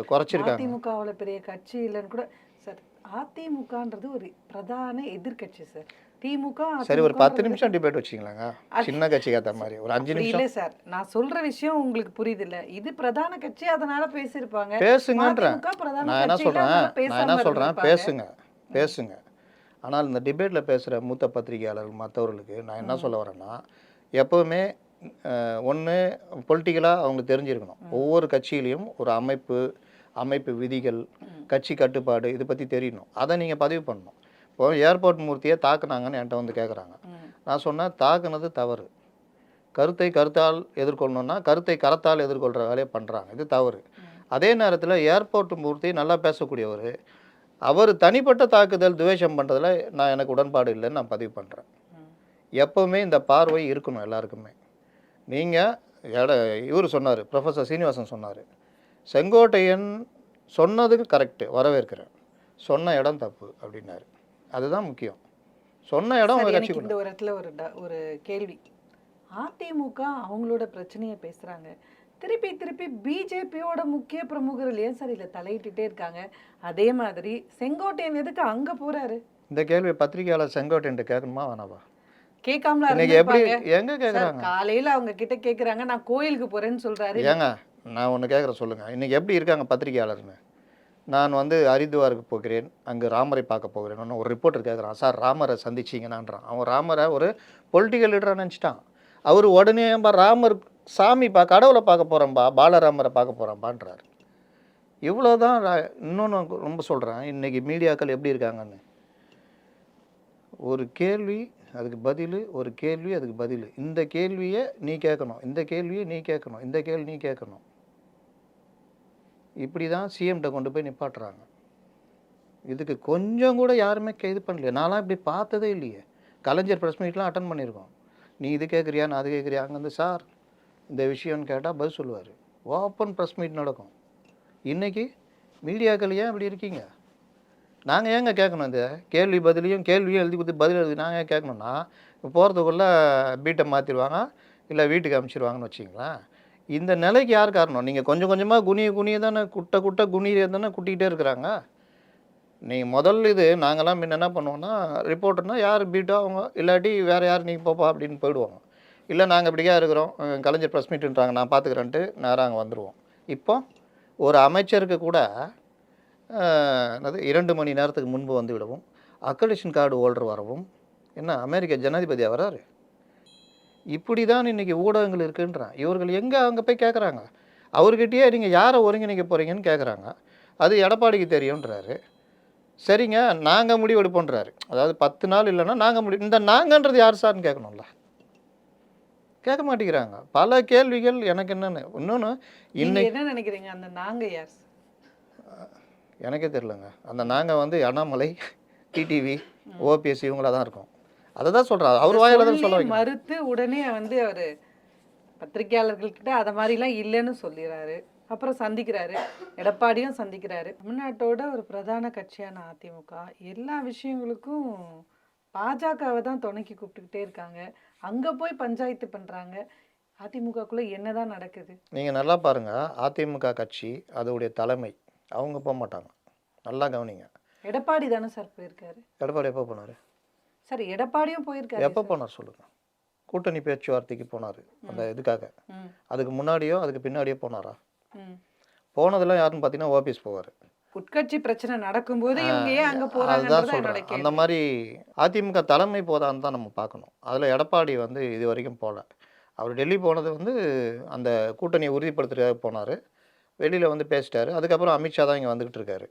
குறைச்சிருக்காங்க. அதிமுகவில் பெரிய கட்சி இல்லைன்னு கூட சார். அதிமுகன்றது ஒரு பிரதான எதிர்க்கட்சி சார். திமுக சரி, ஒரு 10 நிமிஷம் டிபேட் வச்சிங்களாங்க, சின்ன கட்சிக்கு ஏற்ற மாதிரி ஒரு 5 நிமிஷம். இல்லை சார், நான் சொல்ற விஷயம் உங்களுக்கு புரியுது இல்லை. இது பிரதான கட்சி, அதனால பேசியிருப்பாங்க. பேசுங்கன்றேன். நான் என்ன சொல்கிறேன், பேசுங்க. ஆனால் இந்த டிபேட்டில் பேசுகிற மூத்த பத்திரிகையாளர்கள் மற்றவர்களுக்கு நான் என்ன சொல்ல வரேன்னா, எப்போவுமே ஒன்று பொலிட்டிக்கலாக அவங்களுக்கு தெரிஞ்சிருக்கணும். ஒவ்வொரு கட்சியிலையும் ஒரு அமைப்பு விதிகள், கட்சி கட்டுப்பாடு இதை பற்றி தெரியணும். அதை நீங்கள் பதிவு பண்ணணும். இப்போ ஏர்போர்ட் மூர்த்தியை தாக்குனாங்கன்னு என்கிட்ட வந்து கேட்குறாங்க. நான் சொன்னேன், தாக்குனது தவறு. கருத்தால் எதிர்கொள்ளணும்னா கருத்தை கரத்தால் எதிர்கொள்கிற வேலையை பண்ணுறாங்க, இது தவறு. அதே நேரத்தில் ஏர்போர்ட் மூர்த்தி நல்லா பேசக்கூடியவர், அவர் தனிப்பட்ட தாக்குதல் துவேஷம் பண்ணுறதுல எனக்கு உடன்பாடு இல்லைன்னு நான் பதிவு பண்ணுறேன். எப்போவுமே இந்த பார்வை இருக்கணும் எல்லாருக்குமே. நீங்கள் இவர் சொன்னார், ப்ரொஃபஸர் சீனிவாசன் சொன்னார், செங்கோட்டையன் சொன்னதுக்கு கரெக்டு, வரவேற்கிறேன், சொன்ன இடம் தப்பு அப்படின்னாரு. அதுதான் முக்கியம். சொன்ன இடம் உங்கள் கட்சி. இந்த ஒரு இடத்துல ஒரு கேள்வி. அதிமுக அவங்களோட பிரச்சனையை பேசுகிறாங்க, திருப்பி பிஜேபியோட முக்கிய பிரமுகர்கள் ஏன் சார் இதில் தலையிட்டுட்டே இருக்காங்க? அதே மாதிரி செங்கோட்டையன் எதுக்கு அங்கே போகிறாரு? இந்த கேள்வி பத்திரிகையாளர் செங்கோட்டையன் கேட்கணுமா வேணாவா? கேட்காமல எப்படி எங்க கேட்குறாங்க? காலையில் அவங்க கிட்ட கேட்குறாங்க, நான் கோயிலுக்கு போகிறேன்னு சொல்கிறாரு. ஏங்க நான் ஒன்று கேட்குறேன், சொல்லுங்கள், இன்றைக்கி எப்படி இருக்காங்க பத்திரிகையாளர்னு? நான் வந்து ஹரித்வாருக்கு போகிறேன், அங்கே ராமரை பார்க்க போகிறேன்னு ஒரு ரிப்போர்ட்டர் கேட்குறான். சார் ராமரை சந்திச்சிங்கன்னான்றான். அவன் ராமரை ஒரு பொலிட்டிக்கல் லீடராக நினச்சிட்டான். அவர் உடனே ராமர் சாமிப்பா, கடவுளை பார்க்க போகிறேன்பா, பாலராமரை பார்க்க போகிறேன்பான்றார். இவ்வளோதான். இன்னொன்று ரொம்ப சொல்கிறேன், இன்றைக்கி மீடியாக்கள் எப்படி இருக்காங்கன்னு. ஒரு கேள்வி அதுக்கு பதில், ஒரு கேள்வி அதுக்கு பதில். இந்த கேள்வியை நீ கேட்கணும், இந்த கேள்வியை நீ கேட்கணும், இந்த கேள்வி நீ கேட்கணும். இப்படி தான் சிஎம்கிட்ட கொண்டு போய் நிப்பாட்டுறாங்க. இதுக்கு கொஞ்சம் கூட யாருமே இது பண்ணலையே. நான்லாம் இப்படி பார்த்ததே இல்லையே. கலைஞர் ப்ரெஸ் மீட்லாம் அட்டன் பண்ணியிருக்கோம். நீ இது கேட்குறியா, நான் அது கேட்குறியா, அங்கேருந்து சார் இந்த விஷயம்னு கேட்டால் பதில் சொல்லுவார். ஓப்பன் ப்ரெஸ் மீட் நடக்கும். இன்றைக்கி மீடியாக்கள் ஏன் இப்படி இருக்கீங்க? நாங்கள் ஏங்க கேட்கணும்? இந்த கேள்வியும் எழுதி கொடுத்து பதில் எழுதி நாங்கள் ஏன் கேட்கணுன்னா, போகிறதுக்குள்ளே பீட்டை மாற்றிடுவாங்க, இல்லை வீட்டுக்கு அனுப்பிச்சிடுவாங்கன்னு வச்சிங்களேன். இந்த நிலைக்கு யார் காரணம்? நீங்கள் கொஞ்சம் கொஞ்சமாக குனிய தானே குனிய தானே குட்டிக்கிட்டே இருக்கிறாங்க. நீங்கள் முதல்ல இது நாங்கள்லாம் முன்ன என்ன பண்ணுவோன்னா, ரிப்போர்ட்டர்னா யார் பீட்டோ அவங்க, இல்லாட்டி வேறு யார் நீங்கள் போப்பா அப்படின்னு போயிடுவாங்க. இல்லை நாங்கள் இப்படிக்கா இருக்கிறோம், கலைஞர் ப்ரெஸ் மீட்டுன்றாங்க, நான் பார்த்துக்கிறேன்ட்டு நேராக அங்கே வந்துடுவோம். இப்போ ஒரு அமைச்சருக்கு கூட 2 மணி நேரத்துக்கு முன்பு வந்து விடவும், அக்கடிஷன் கார்டு ஹோல்டர் வரவும், என்ன அமெரிக்க ஜனாதிபதியாக வராரு? இப்படி தான் இன்றைக்கி ஊடகங்கள் இருக்குன்றான். இவர்கள் எங்கே அங்கே போய் கேட்குறாங்க, அவர்கிட்டயே நீங்கள் யாரை ஒருங்கிணைக்க போகிறீங்கன்னு கேட்குறாங்க. அது எடப்பாடிக்கு தெரியுன்றாரு. சரிங்க, நாங்கள் முடிவு எடுப்போன்றாரு. அதாவது 10 நாள் இல்லைன்னா நாங்கள் முடிவு. இந்த நாங்கன்றது யார் சார்னு கேட்கணும்ல, கேட்க மாட்டேங்கிறாங்க. பல கேள்விகள் எனக்கு இன்னொன்று இன்னைக்கு என்ன நினைக்கிறீங்க? அந்த நாங்கள் யார்? எனக்கே தெரிலங்க. அந்த நாங்கள் வந்து அண்ணாமலை, டிடிவி, ஓபிஎஸ் இவங்களாக தான் இருக்கும். அதை தான் சொல்கிறார். அவர் வாயில தான் சொல்ல மறுத்து உடனே வந்து அவர் பத்திரிகையாளர்கள்கிட்ட அதை மாதிரிலாம் இல்லைன்னு சொல்லிடுறாரு. அப்புறம் சந்திக்கிறாரு, எடப்பாடியும் சந்திக்கிறாரு. தமிழ்நாட்டோட ஒரு பிரதான கட்சியான அதிமுக எல்லா விஷயங்களுக்கும் பாஜகவை தான் துணைக்கி கூப்பிட்டுக்கிட்டே இருக்காங்க. அங்கே போய் பஞ்சாயத்து பண்ணுறாங்க. அதிமுகக்குள்ளே என்னதான் நடக்குது? நீங்கள் நல்லா பாருங்கள். அதிமுக கட்சி அதோடைய தலைமை அவங்க போக மாட்டாங்க. நல்லா கவனிங்க. எடப்பாடி தானே சார் போயிருக்காரு? எடப்பாடி எப்போ போனார்? சார் எடப்பாடியும் போயிருக்காரு. எப்போ போனார் சொல்லுங்கள்? கூட்டணி பேச்சுவார்த்தைக்கு போனார் அந்த இதுக்காக. அதுக்கு முன்னாடியோ அதுக்கு பின்னாடியோ போனாரா? போனதெல்லாம் யாருன்னு பார்த்தீங்கன்னா ஓபிஎஸ் போவார். உட்கட்சி பிரச்சனை நடக்கும்போது இவங்க ஏன் அங்கே போகிறாங்க? அதுதான் சொல்கிறேன். அந்த மாதிரி அதிமுக தலைமை போதான்னு தான் நம்ம பார்க்கணும். அதில் எடப்பாடி வந்து இது வரைக்கும் போகல. அவர் டெல்லி போனது வந்து அந்த கூட்டணியை உறுதிப்படுத்துறதுக்காக போனார். வெளியில் வந்து பேசிட்டாரு. அதுக்கப்புறம் அமித்ஷா தான் இங்கே வந்துக்கிட்டு இருக்காரு.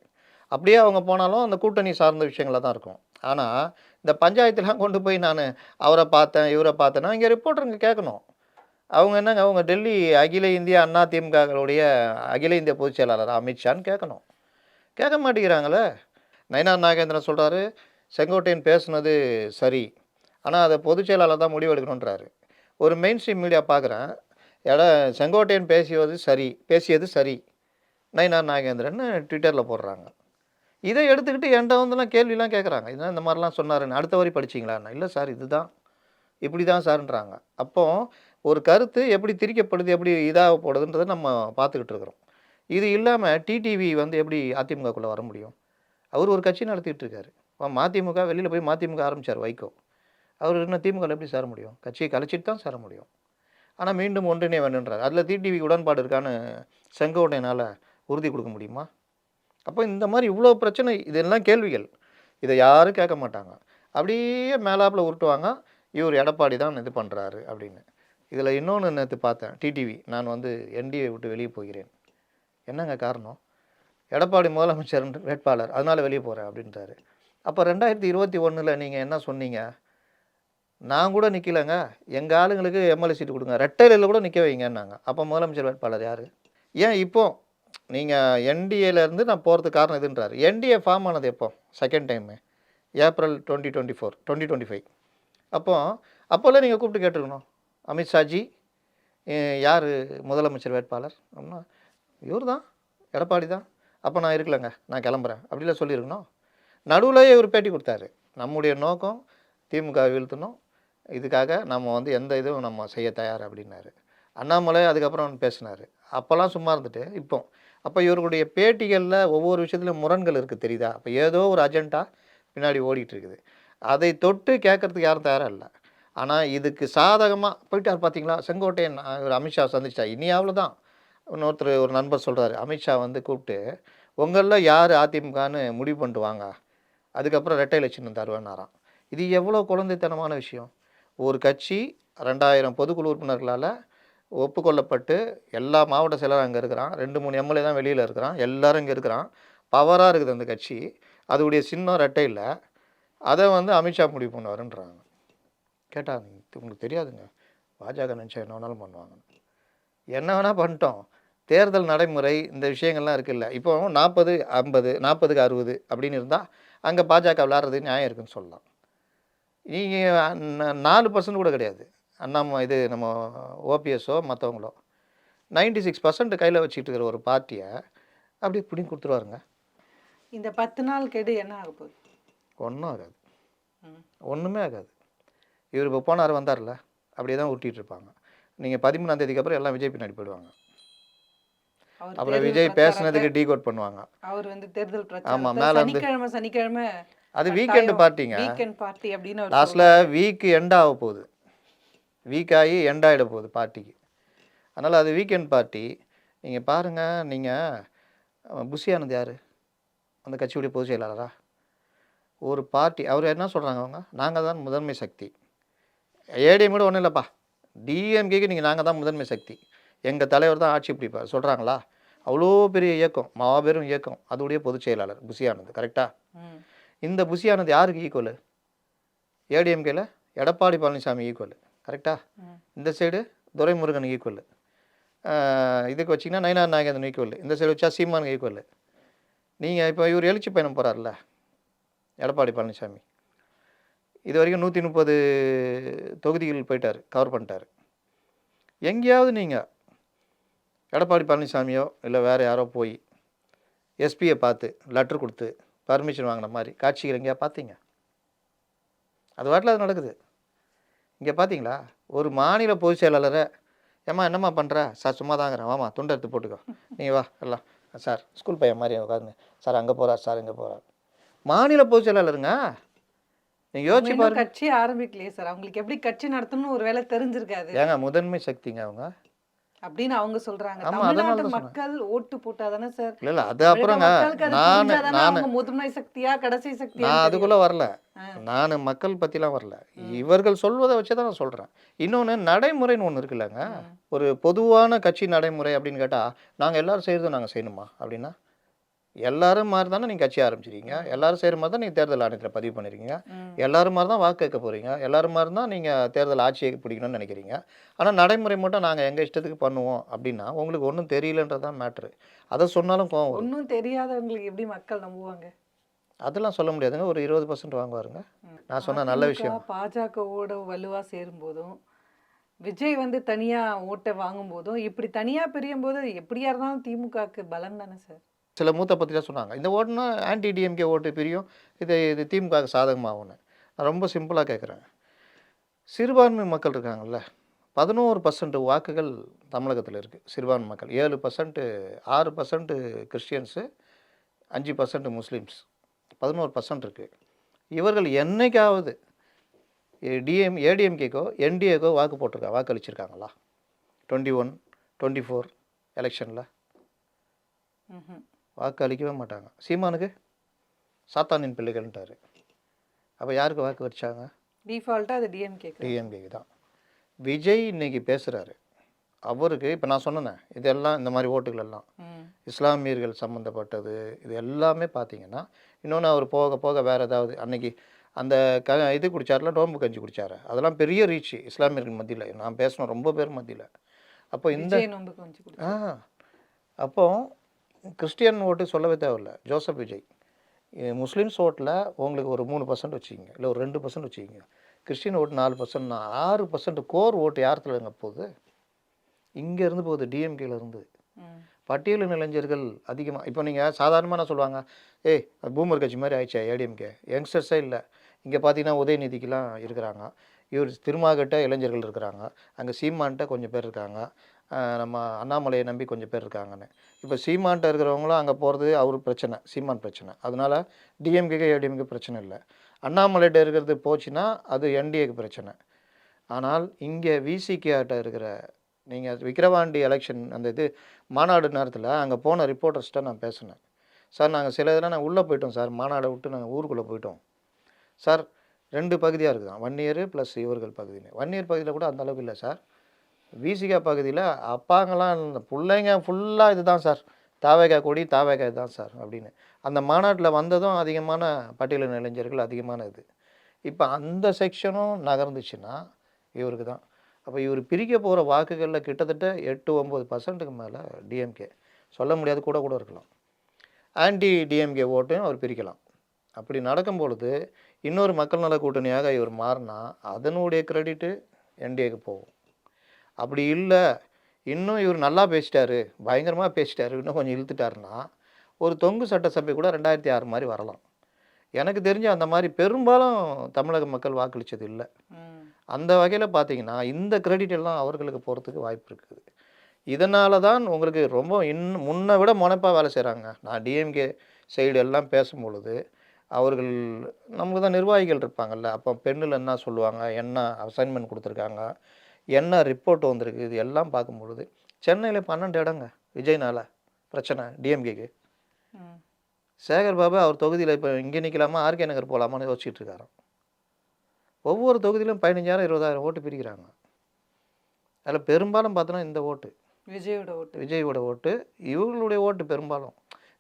அப்படியே அவங்க போனாலும் அந்த கூட்டணி சார்ந்த விஷயங்களாக தான் இருக்கும். ஆனால் இந்த பஞ்சாயத்துலாம் கொண்டு போய் நான் அவரை பார்த்தேன் இவரை பார்த்தேன்னா இங்கே ரிப்போர்ட்டருங்க கேட்கணும். அவங்க என்னங்க, அவங்க டெல்லி அகில இந்திய அண்ணா திமுகவுடைய அகில இந்திய பொதுச் செயலாளர் அமித்ஷான்னு கேட்கணும். கேட்க மாட்டேங்கிறாங்களே. நயினார் நாகேந்திரன் சொல்கிறாரு, செங்கோட்டையன் பேசுனது சரி, ஆனால் அதை பொதுச் செயலாளர் தான் முடிவு எடுக்கணுன்றாரு. ஒரு மெயின் ஸ்ட்ரீம் மீடியா பார்க்குறேன், செங்கோட்டையன் பேசியது சரி நயினார் நாகேந்திரன்னு ட்விட்டரில் போடுறாங்க. இதை எடுத்துக்கிட்டு என்கிட்ட வந்துலாம் கேள்விலாம் கேட்குறாங்க. இதுதான் இந்த மாதிரிலாம் சொன்னாருன்னு. அடுத்த வரி படிச்சிங்களான்னு. இல்லை சார் இதுதான் இப்படி தான் சார்ன்றாங்க. அப்போ ஒரு கருத்து எப்படி திரிக்கப்படுது, எப்படி இதாக போடுதுன்றதை நம்ம பார்த்துக்கிட்டு இருக்கிறோம். இது இல்லாமல் டிடிவி வந்து எப்படி அதிமுகக்குள்ளே வர முடியும்? அவர் ஒரு கட்சி நடத்திட்டு இருக்காரு. மதிமுக வெளியில் போய் மதிமுக ஆரம்பித்தார் வைகோ. அவர் இன்னும் திமுகவில் எப்படி சேர முடியும்? கட்சியை கலைச்சிட்டு தான் சேர முடியும். ஆனால் மீண்டும் ஒன்றிணைய வேண்டுன்றார். அதில் டிடிவிக்கு உடன்பாடு இருக்கான்னு செங்கோட்டையனால் உறுதி கொடுக்க முடியுமா? அப்போ இந்த மாதிரி இவ்வளோ பிரச்சனை, இதெல்லாம் கேள்விகள். இதை யாரும் கேட்க மாட்டாங்க. அப்படியே மேலாப்பில் உருட்டுவாங்க, இவர் எடப்பாடி தான் இது பண்ணுறாரு அப்படின்னு. இதில் இன்னொன்று நேற்று பார்த்தேன், டிடிவி நான் வந்து என்டிஏ விட்டு வெளியே போகிறேன். என்னங்க காரணம்? எடப்பாடி முதலமைச்சர் வேட்பாளர், அதனால் வெளியே போகிறேன் அப்படின்றாரு. அப்போ 2021 நீங்கள் என்ன சொன்னீங்க? நான் கூட நிற்கலைங்க, எங்கள் ஆளுங்களுக்கு எம்எல்ஏ சீட்டு கொடுங்க, ரெட்டையில கூட நிற்க வைங்கன்னாங்க. அப்போ முதலமைச்சர் வேட்பாளர் யார்? ஏன் இப்போ நீங்கள் என்டிஏலேருந்து நான் போகிறதுக்கு காரணம் இதுன்றாரு. என்டிஏ ஃபார்ம் ஆனது எப்போ? Second time April 2025. அப்போல்லாம் நீங்கள் கூப்பிட்டு கேட்டுருக்கணும், அமித்ஷாஜி யார் முதலமைச்சர் வேட்பாளர் அப்படின்னா, இவர் தான், எடப்பாடி தான். அப்போ நான் இருக்கலைங்க, நான் கிளம்புறேன் அப்படிலாம் சொல்லியிருக்கணும். நடுவில் இவர் பேட்டி கொடுத்தாரு, நம்முடைய நோக்கம் திமுக வீழ்த்தணும், இதுக்காக நம்ம வந்து எந்த இதுவும் நம்ம செய்ய தயார் அப்படின்னாரு. அண்ணாமலை அதுக்கப்புறம் பேசினார். அப்போல்லாம் சும்மா இருந்துட்டு அப்போ இவர்களுடைய பேட்டிகளில் ஒவ்வொரு விஷயத்துலையும் முரண்கள் இருக்குது தெரியுதா? அப்போ ஏதோ ஒரு அஜெண்டா பின்னாடி ஓடிட்டு இருக்குது. அதை தொட்டு கேட்கறதுக்கு யாரும் தயாராக இல்லை. ஆனால் இதுக்கு சாதகமாக போயிட்டார் பார்த்தீங்களா, செங்கோட்டையன் இவர் அமித்ஷா சந்திச்சிட்டா. இனி அவ்வளோதான். ஒரு நண்பர் சொல்கிறாரு, அமித்ஷா வந்து கூப்பிட்டு உங்களில் யார் அதிமுகன்னு முடிவு பண்ணிட்டு வாங்க, அதுக்கப்புறம் ரெட்டை இலட்சணம் தருவேன்னாராம். இது எவ்வளோ குழந்தைத்தனமான விஷயம். ஒரு கட்சி 2000 பொதுக்குழு உறுப்பினர்களால் ஒப்புக்கொள்ளப்பட்டு எல்லா மாவட்ட செயலரும் அங்கே இருக்கிறான், 2-3 எம்எல்ஏ தான் வெளியில் இருக்கிறான், எல்லோரும் இங்கே இருக்கிறான், பவராக இருக்குது அந்த கட்சி. அதோடைய சின்னம் ரெட்டை இல்லை, அதை வந்து அமித்ஷா முடிவு பண்ணுவாருன்றாங்க. கேட்டால் உங்களுக்கு தெரியாதுங்க, பாஜக நினச்சா என்ன வேணாலும் பண்ணுவாங்க. என்ன வேணால் பண்ணிட்டோம், தேர்தல் நடைமுறை இந்த விஷயங்கள்லாம் இருக்குல்ல. இப்போ 40-50 40க்கு 60 அப்படின்னு இருந்தால் அங்கே பாஜக விளாட்றது நியாயம் இருக்குதுன்னு சொல்லலாம். நீங்கள் 4% கூட கிடையாது. இது நம்ம ஓபிஎஸ்ஸோ மற்றவங்களோ 96% கையில் வச்சுக்கிட்டு இருக்கிற ஒரு பார்ட்டியை அப்படி பிடிங்கி கொடுத்துருவாருங்க. இந்த 10 நாள் கெடு என்ன ஆக போகுது? ஒன்றும் ஆகாது, ஒன்றுமே ஆகாது. இவர் இப்போ போனார் வந்தார்ல, அப்படியே தான் உருட்டிகிட்டு இருப்பாங்க. நீங்கள் 13ஆம் தேதிக்கு அப்புறம் எல்லாம் விஜய் பின்னாடி போயிடுவாங்க. அப்புறம் விஜய் பேசுனதுக்கு டீகோட் பண்ணுவாங்க. அவர் வந்து தேர்தல் பிரச்சாரம், ஆமாம், மேலே வந்து சனிக்கிழமை அது வீக்கெண்டு பார்ட்டிங்க. வீக்கெண்ட் பார்ட்டி அப்படின்னு லாஸ்ட்டில் வீக் எண்ட் ஆக போகுது, வீக் ஆகி எண்ட் ஆகிட போகுது பார்ட்டிக்கு. அதனால் அது வீக்கெண்ட் பார்ட்டி. நீங்கள் பாருங்கள், நீங்கள் புஷி ஆனந்த் யார்? அந்த கட்சியுடைய பொதுச் செயலாளரா? ஒரு பார்ட்டி அவர் என்ன சொல்கிறாங்க, அவங்க நாங்கள் தான் முதன்மை சக்தி. ஏடிஎம் கூட ஒன்றும் இல்லைப்பா, டிஎம்கேக்கு நீங்கள் நாங்கள் தான் முதன்மை சக்தி, எங்கள் தலைவர் தான் ஆட்சி பிடிப்பார் சொல்கிறாங்களா? அவ்வளோ பெரிய இயக்கம், மாபெரும் இயக்கம், அதோடைய பொதுச் செயலாளர் புஷி ஆனந்த். கரெக்டாக? இந்த புஷி ஆனந்த் யாருக்கு ஈக்குவல்? ஏடிஎம்கேல எடப்பாடி பழனிசாமி ஈக்குவல். கரெக்டாக? இந்த சைடு துரைமுருகன் ஈக்குவல். இதுக்கு வச்சிங்கன்னா நயினார் நாகேந்திரன் ஈக்குவல். இந்த சைடு வச்சா சீமானுக்கு ஈக்குவல். நீங்கள் இப்போ இவர் எழுச்சி பயணம் போகிறார்ல எடப்பாடி பழனிசாமி, இது வரைக்கும் 130 தொகுதிகள் போயிட்டார், கவர் பண்ணிட்டார். எங்கேயாவது நீங்கள் எடப்பாடி பழனிசாமியோ இல்லை வேறு யாரோ போய் எஸ்பியை பார்த்து லெட்ரு கொடுத்து பர்மிஷன் வாங்கின மாதிரி காட்சிகள் எங்கேயா பார்த்தீங்க? அது வாட்டில் அது நடக்குது. இங்கே பார்த்தீங்களா? ஒரு மாநில பொதுச் செயலாளரை, ஏம்மா என்னம்மா பண்ணுற? சார் சும்மா தாங்கிறேன், வாமா துண்டை எடுத்து போட்டுக்கோ, நீங்கள் வா எல்லாம் சார் ஸ்கூல் பையன் மாதிரி உட்காந்து, சார் அங்கே போகிறார், சார் இங்கே போகிறார். மாநில பொதுச் செயலாளருங்க. நீங்கள் யோசிச்சு பாருங்க. கட்சி ஆரம்பிக்கலையே சார், அவங்களுக்கு எப்படி கட்சி நடத்தணும்னு ஒரு வேலை தெரிஞ்சிருக்காது. ஏங்க முதன்மை சக்திங்க அவங்க அப்படின்னு அவங்க சொல்றாங்க. ஆமா, தமிழ்நாட்டு மக்கள் ஓட்டு போட்டாதானே சார்? இல்லை அது அப்புறங்க நான் முதன்மை சக்தியா கடைசி சக்தியா? நான் அதுக்குள்ளே வரல, நான் மக்கள் பற்றிலாம் வரல, இவர்கள் சொல்வதை வச்சு தான் நான் சொல்கிறேன். இன்னொன்று நடைமுறைன்னு ஒன்று இருக்குல்லங்க, ஒரு பொதுவான கட்சி நடைமுறை அப்படின்னு கேட்டால் நாங்கள் எல்லோரும் செய்கிறதும் நாங்கள் செய்யணுமா அப்படின்னா? எல்லாரும் மாதிரி தானே நீங்கள் கட்சி ஆரம்பிச்சிருக்கீங்க, எல்லாரும் செய்கிற மாதிரி தான் நீங்கள் தேர்தல் ஆணையத்தில் பதிவு பண்ணியிருக்கீங்க, எல்லாரும் மாதிரி தான் வாக்கு கேட்க போகிறீங்க, எல்லாரும் மாதிரி தான் நீங்கள் தேர்தல் ஆட்சியை பிடிக்கணும்னு நினைக்கிறீங்க. ஆனால் நடைமுறை மட்டும் நாங்கள் எங்கள் இஷ்டத்துக்கு பண்ணுவோம் அப்படின்னா உங்களுக்கு ஒன்றும் தெரியலன்றது தான் மேட்ரு. அதை சொன்னாலும் கோவம் வரும். ஒன்றும் தெரியாதவங்களுக்கு எப்படி மக்கள் நம்புவாங்க? அதெல்லாம் சொல்ல முடியாதுங்க. ஒரு 20% வாங்குவாருங்க. நான் சொன்ன நல்ல விஷயம். பாஜகவோட வலுவா சேரும்போதும் விஜய் வந்து தனியா ஓட்டை வாங்கும்போதும் இப்படி தனியா பிரியும் போது எப்படியா இருந்தாலும் திமுகக்கு பலம் தானே சார்? சில மூத்த பத்திரிகை சொன்னாங்க இந்த ஓட்டுனா ஆன்டி டிஎம்கே ஓட்டு பிரியும், இது திமுக சாதகமாகும்னு. நான் ரொம்ப சிம்பிளாக கேட்குறேன். சிறுபான்மை மக்கள் இருக்காங்கல்ல, 11% வாக்குகள் தமிழகத்தில் இருக்குது. சிறுபான்மை மக்கள் 7%, 6% கிறிஸ்டியன்ஸு, 5% முஸ்லீம்ஸ், 11% இருக்குது. இவர்கள் என்னைக்காவது ஏடிஎம்கேக்கோ என்டிஏக்கோ வாக்கு அளிச்சிருக்காங்களா 21, 24 எலெக்ஷனில்? வாக்கு அளிக்கவே மாட்டாங்க. சீமானுக்கு சாத்தானின் பிள்ளைகள்ன்ட்டாரு. அப்போ யாருக்கு வாக்கு வச்சாங்க? டிஃபால்ட்டாக அது டிஎம்கேக்கு தான். விஜய் இன்னைக்கு பேசுகிறாரு. அவருக்கு இப்போ நான் சொன்னேன் இதெல்லாம் இந்த மாதிரி ஓட்டுகள் எல்லாம் இஸ்லாமியர்கள் சம்மந்தப்பட்டது, இது எல்லாமே பார்த்தீங்கன்னா இன்னொன்று அவர் போக போக வேறு ஏதாவது அன்னைக்கு அந்த இது குடிச்சார்ல, நோம்பு கஞ்சி குடிச்சாரு, அதெல்லாம் பெரிய ரீச் இஸ்லாமியர்கள் மத்தியில். நான் பேசணும் ரொம்ப பேர் மத்தியில். அப்போ இந்த அப்போ கிறிஸ்டியன் ஓட்டு சொல்லவே தேவையில்ல. ஜோசப் விஜய் முஸ்லீம்ஸ் ஓட்டில் உங்களுக்கு ஒரு 3% வச்சுக்கிங்க, இல்லை ஒரு 2% வச்சுக்கிங்க. கிறிஸ்டின் ஓட்டு 4%, 6% கோர் ஓட்டு யாரத்தில் இருங்க போகுது? இங்கேருந்து போகுது, டிஎம்கேலேருந்து. பட்டியலின இளைஞர்கள் அதிகமாக. இப்போ நீங்கள் சாதாரணமாக சொல்லுவாங்க, ஏய் பூமர் கட்சி மாதிரி ஆயிடுச்சா ஏடிஎம்கே? யங்ஸ்டர்ஸே இல்லை. இங்கே பார்த்தீங்கன்னா உதயநிதிக்கெலாம் இருக்கிறாங்க, இவர் திருமாகிட்ட இளைஞர்கள் இருக்கிறாங்க, அங்கே சீமான்ட்ட கொஞ்சம் பேர் இருக்காங்க, நம்ம அண்ணாமலையை நம்பி கொஞ்சம் பேர் இருக்காங்கன்னு. இப்போ சீமான்ட்ட இருக்கிறவங்களும் அங்கே போகிறது அவர் பிரச்சனை, சீமான் பிரச்சனை. அதனால் டிஎம்கேக்கு ஏடிஎம்கே பிரச்சனை இல்லை. அண்ணாமலைகிட்ட இருக்கிறது போச்சுன்னா அது என்டிஏக்கு பிரச்சனை. ஆனால் இங்கே விசிகே ஆட்ட இருக்கிற நீங்கள் விக்கிரவாண்டி எலெக்ஷன் அந்த இது மாநாடு நேரத்தில் அங்கே போன ரிப்போர்ட்டர்ஸ்கிட்ட நான் பேசினேன். சார் நாங்கள் சில இதெல்லாம் நாங்கள் உள்ளே போயிட்டோம் சார், மாநாடை விட்டு நாங்கள் ஊருக்குள்ளே போயிட்டோம் சார். 2 பகுதியாக இருக்குதான், வன்னியர் ப்ளஸ் இவர்கள் பகுதின்னு. வன்னியர் பகுதியில் கூட அந்த அளவுக்கு இல்லை சார். விசிகா பகுதியில் அப்பாங்கெல்லாம் இந்த பிள்ளைங்க ஃபுல்லாக இது தான் சார், தாவேகா கொடி தாவேகா இதுதான் சார் அப்படின்னு. அந்த மாநாட்டில் வந்ததும் அதிகமான பட்டியலின இளைஞர்கள் அதிகமான இது. இப்போ அந்த செக்ஷனும் நகர்ந்துச்சுன்னா இவருக்கு தான். அப்போ இவர் பிரிக்க போகிற வாக்குகளில் கிட்டத்தட்ட 8-9%க்கு மேலே டிஎம்கே, சொல்ல முடியாது கூட இருக்கலாம். ஆன்டி டிஎம்கே ஓட்டையும் அவர் பிரிக்கலாம். அப்படி நடக்கும் பொழுது இன்னொரு மக்கள் நல கூட்டணியாக இவர் மாறினா அதனுடைய கிரெடிட்டு என்டிஏக்கு போகும். அப்படி இல்லை, இன்னும் இவர் நல்லா பேசிட்டாரு, பயங்கரமாக பேசிட்டாரு, இன்னும் கொஞ்சம் இழுத்துட்டாருன்னா ஒரு தொங்கு சட்டசபை கூட 2006 மாதிரி வரலாம். எனக்கு தெரிஞ்சு அந்த மாதிரி பெரும்பாலும் தமிழக மக்கள் வாக்களித்தது இல்லை. அந்த வகையில் பார்த்தீங்கன்னா இந்த கிரெடிட் எல்லாம் அவர்களுக்கு போகிறதுக்கு வாய்ப்பு இருக்குது. இதனால தான் உங்களுக்கு ரொம்ப முன்னை விட முனைப்பாக வேலை செய்கிறாங்க. நான் டிஎம்கே சைடு எல்லாம் பேசும்பொழுது அவர்கள் நமக்கு தான் நிர்வாகிகள் இருப்பாங்கள்ல, அப்போ பெண்ணில் என்ன சொல்லுவாங்க, என்ன அசைன்மெண்ட் கொடுத்துருக்காங்க, என்ன ரிப்போர்ட் வந்திருக்கு, இது எல்லாம் பார்க்கும்பொழுது சென்னையில் 12 இடங்க விஜய்னால பிரச்சனை டிஎம்கேக்கு. சேகர் பாபு அவர் தொகுதியில் இப்போ இங்கே நிற்கலாமா ஆர்கே நகர் போகலாமான்னு யோசிச்சுட்டு இருக்காராம். ஒவ்வொரு தொகுதியிலும் 15,000-20,000 ஓட்டு பிரிக்கிறாங்க. அதில் பெரும்பாலும் பார்த்தோன்னா இந்த ஓட்டு விஜயோட ஓட்டு இவர்களுடைய ஓட்டு பெரும்பாலும்.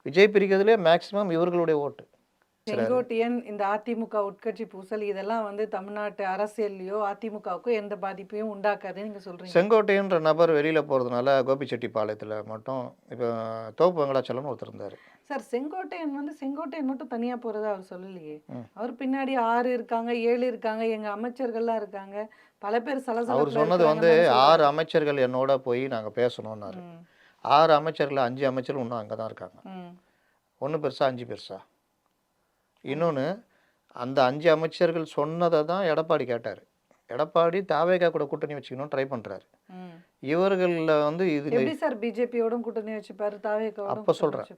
விஜய் பிரிக்கிறதுலே மேக்சிமம் இவர்களுடைய ஓட்டு. செங்கோட்டையன் இந்த அதிமுக உட்கட்சி பூசல் இதெல்லாம் வந்து தமிழ்நாட்டு அரசியல்லையோ அதிமுகவுக்கோ எந்த பாதிப்பையும் உண்டாக்காதுன்னு நீங்கள் சொல்கிறீங்க. செங்கோட்டையன்ற நபர் வெளியில் போகிறதுனால கோபிச்செட்டிப்பாளையத்தில் மட்டும் இப்போ தோப்பு வெங்கடாச்சலம்னு ஒருத்தர் இருந்தார் சார். செங்கோட்டையன் மட்டும் தனியாக போகிறத அவர் சொல்லலையே. அவர் பின்னாடி 6 இருக்காங்க, 7 இருக்காங்க, எங்கள் அமைச்சர்கள்லாம் இருக்காங்க, பல பேர் அவர் சொன்னது வந்து 6 அமைச்சர்கள் என்னோட போய் நாங்கள் பேசணும்னாரு. 6 அமைச்சர்கள் 5 அமைச்சர்கள் இன்னும் அங்கே தான் இருக்காங்க. 1 பெருசா 5 பெருசா? இன்னொன்று அந்த 5 அமைச்சர்கள் சொன்னதை தான் எடப்பாடி கேட்டார். எடப்பாடி தாவேகா கூட கூட்டணி வச்சுக்கணும்னு ட்ரை பண்ணுறாரு. இவர்களில் வந்து இது சார் பிஜேபியோட கூட்டணி வச்சுப்பாரு, தாவேகா அப்போ சொல்கிறேன்.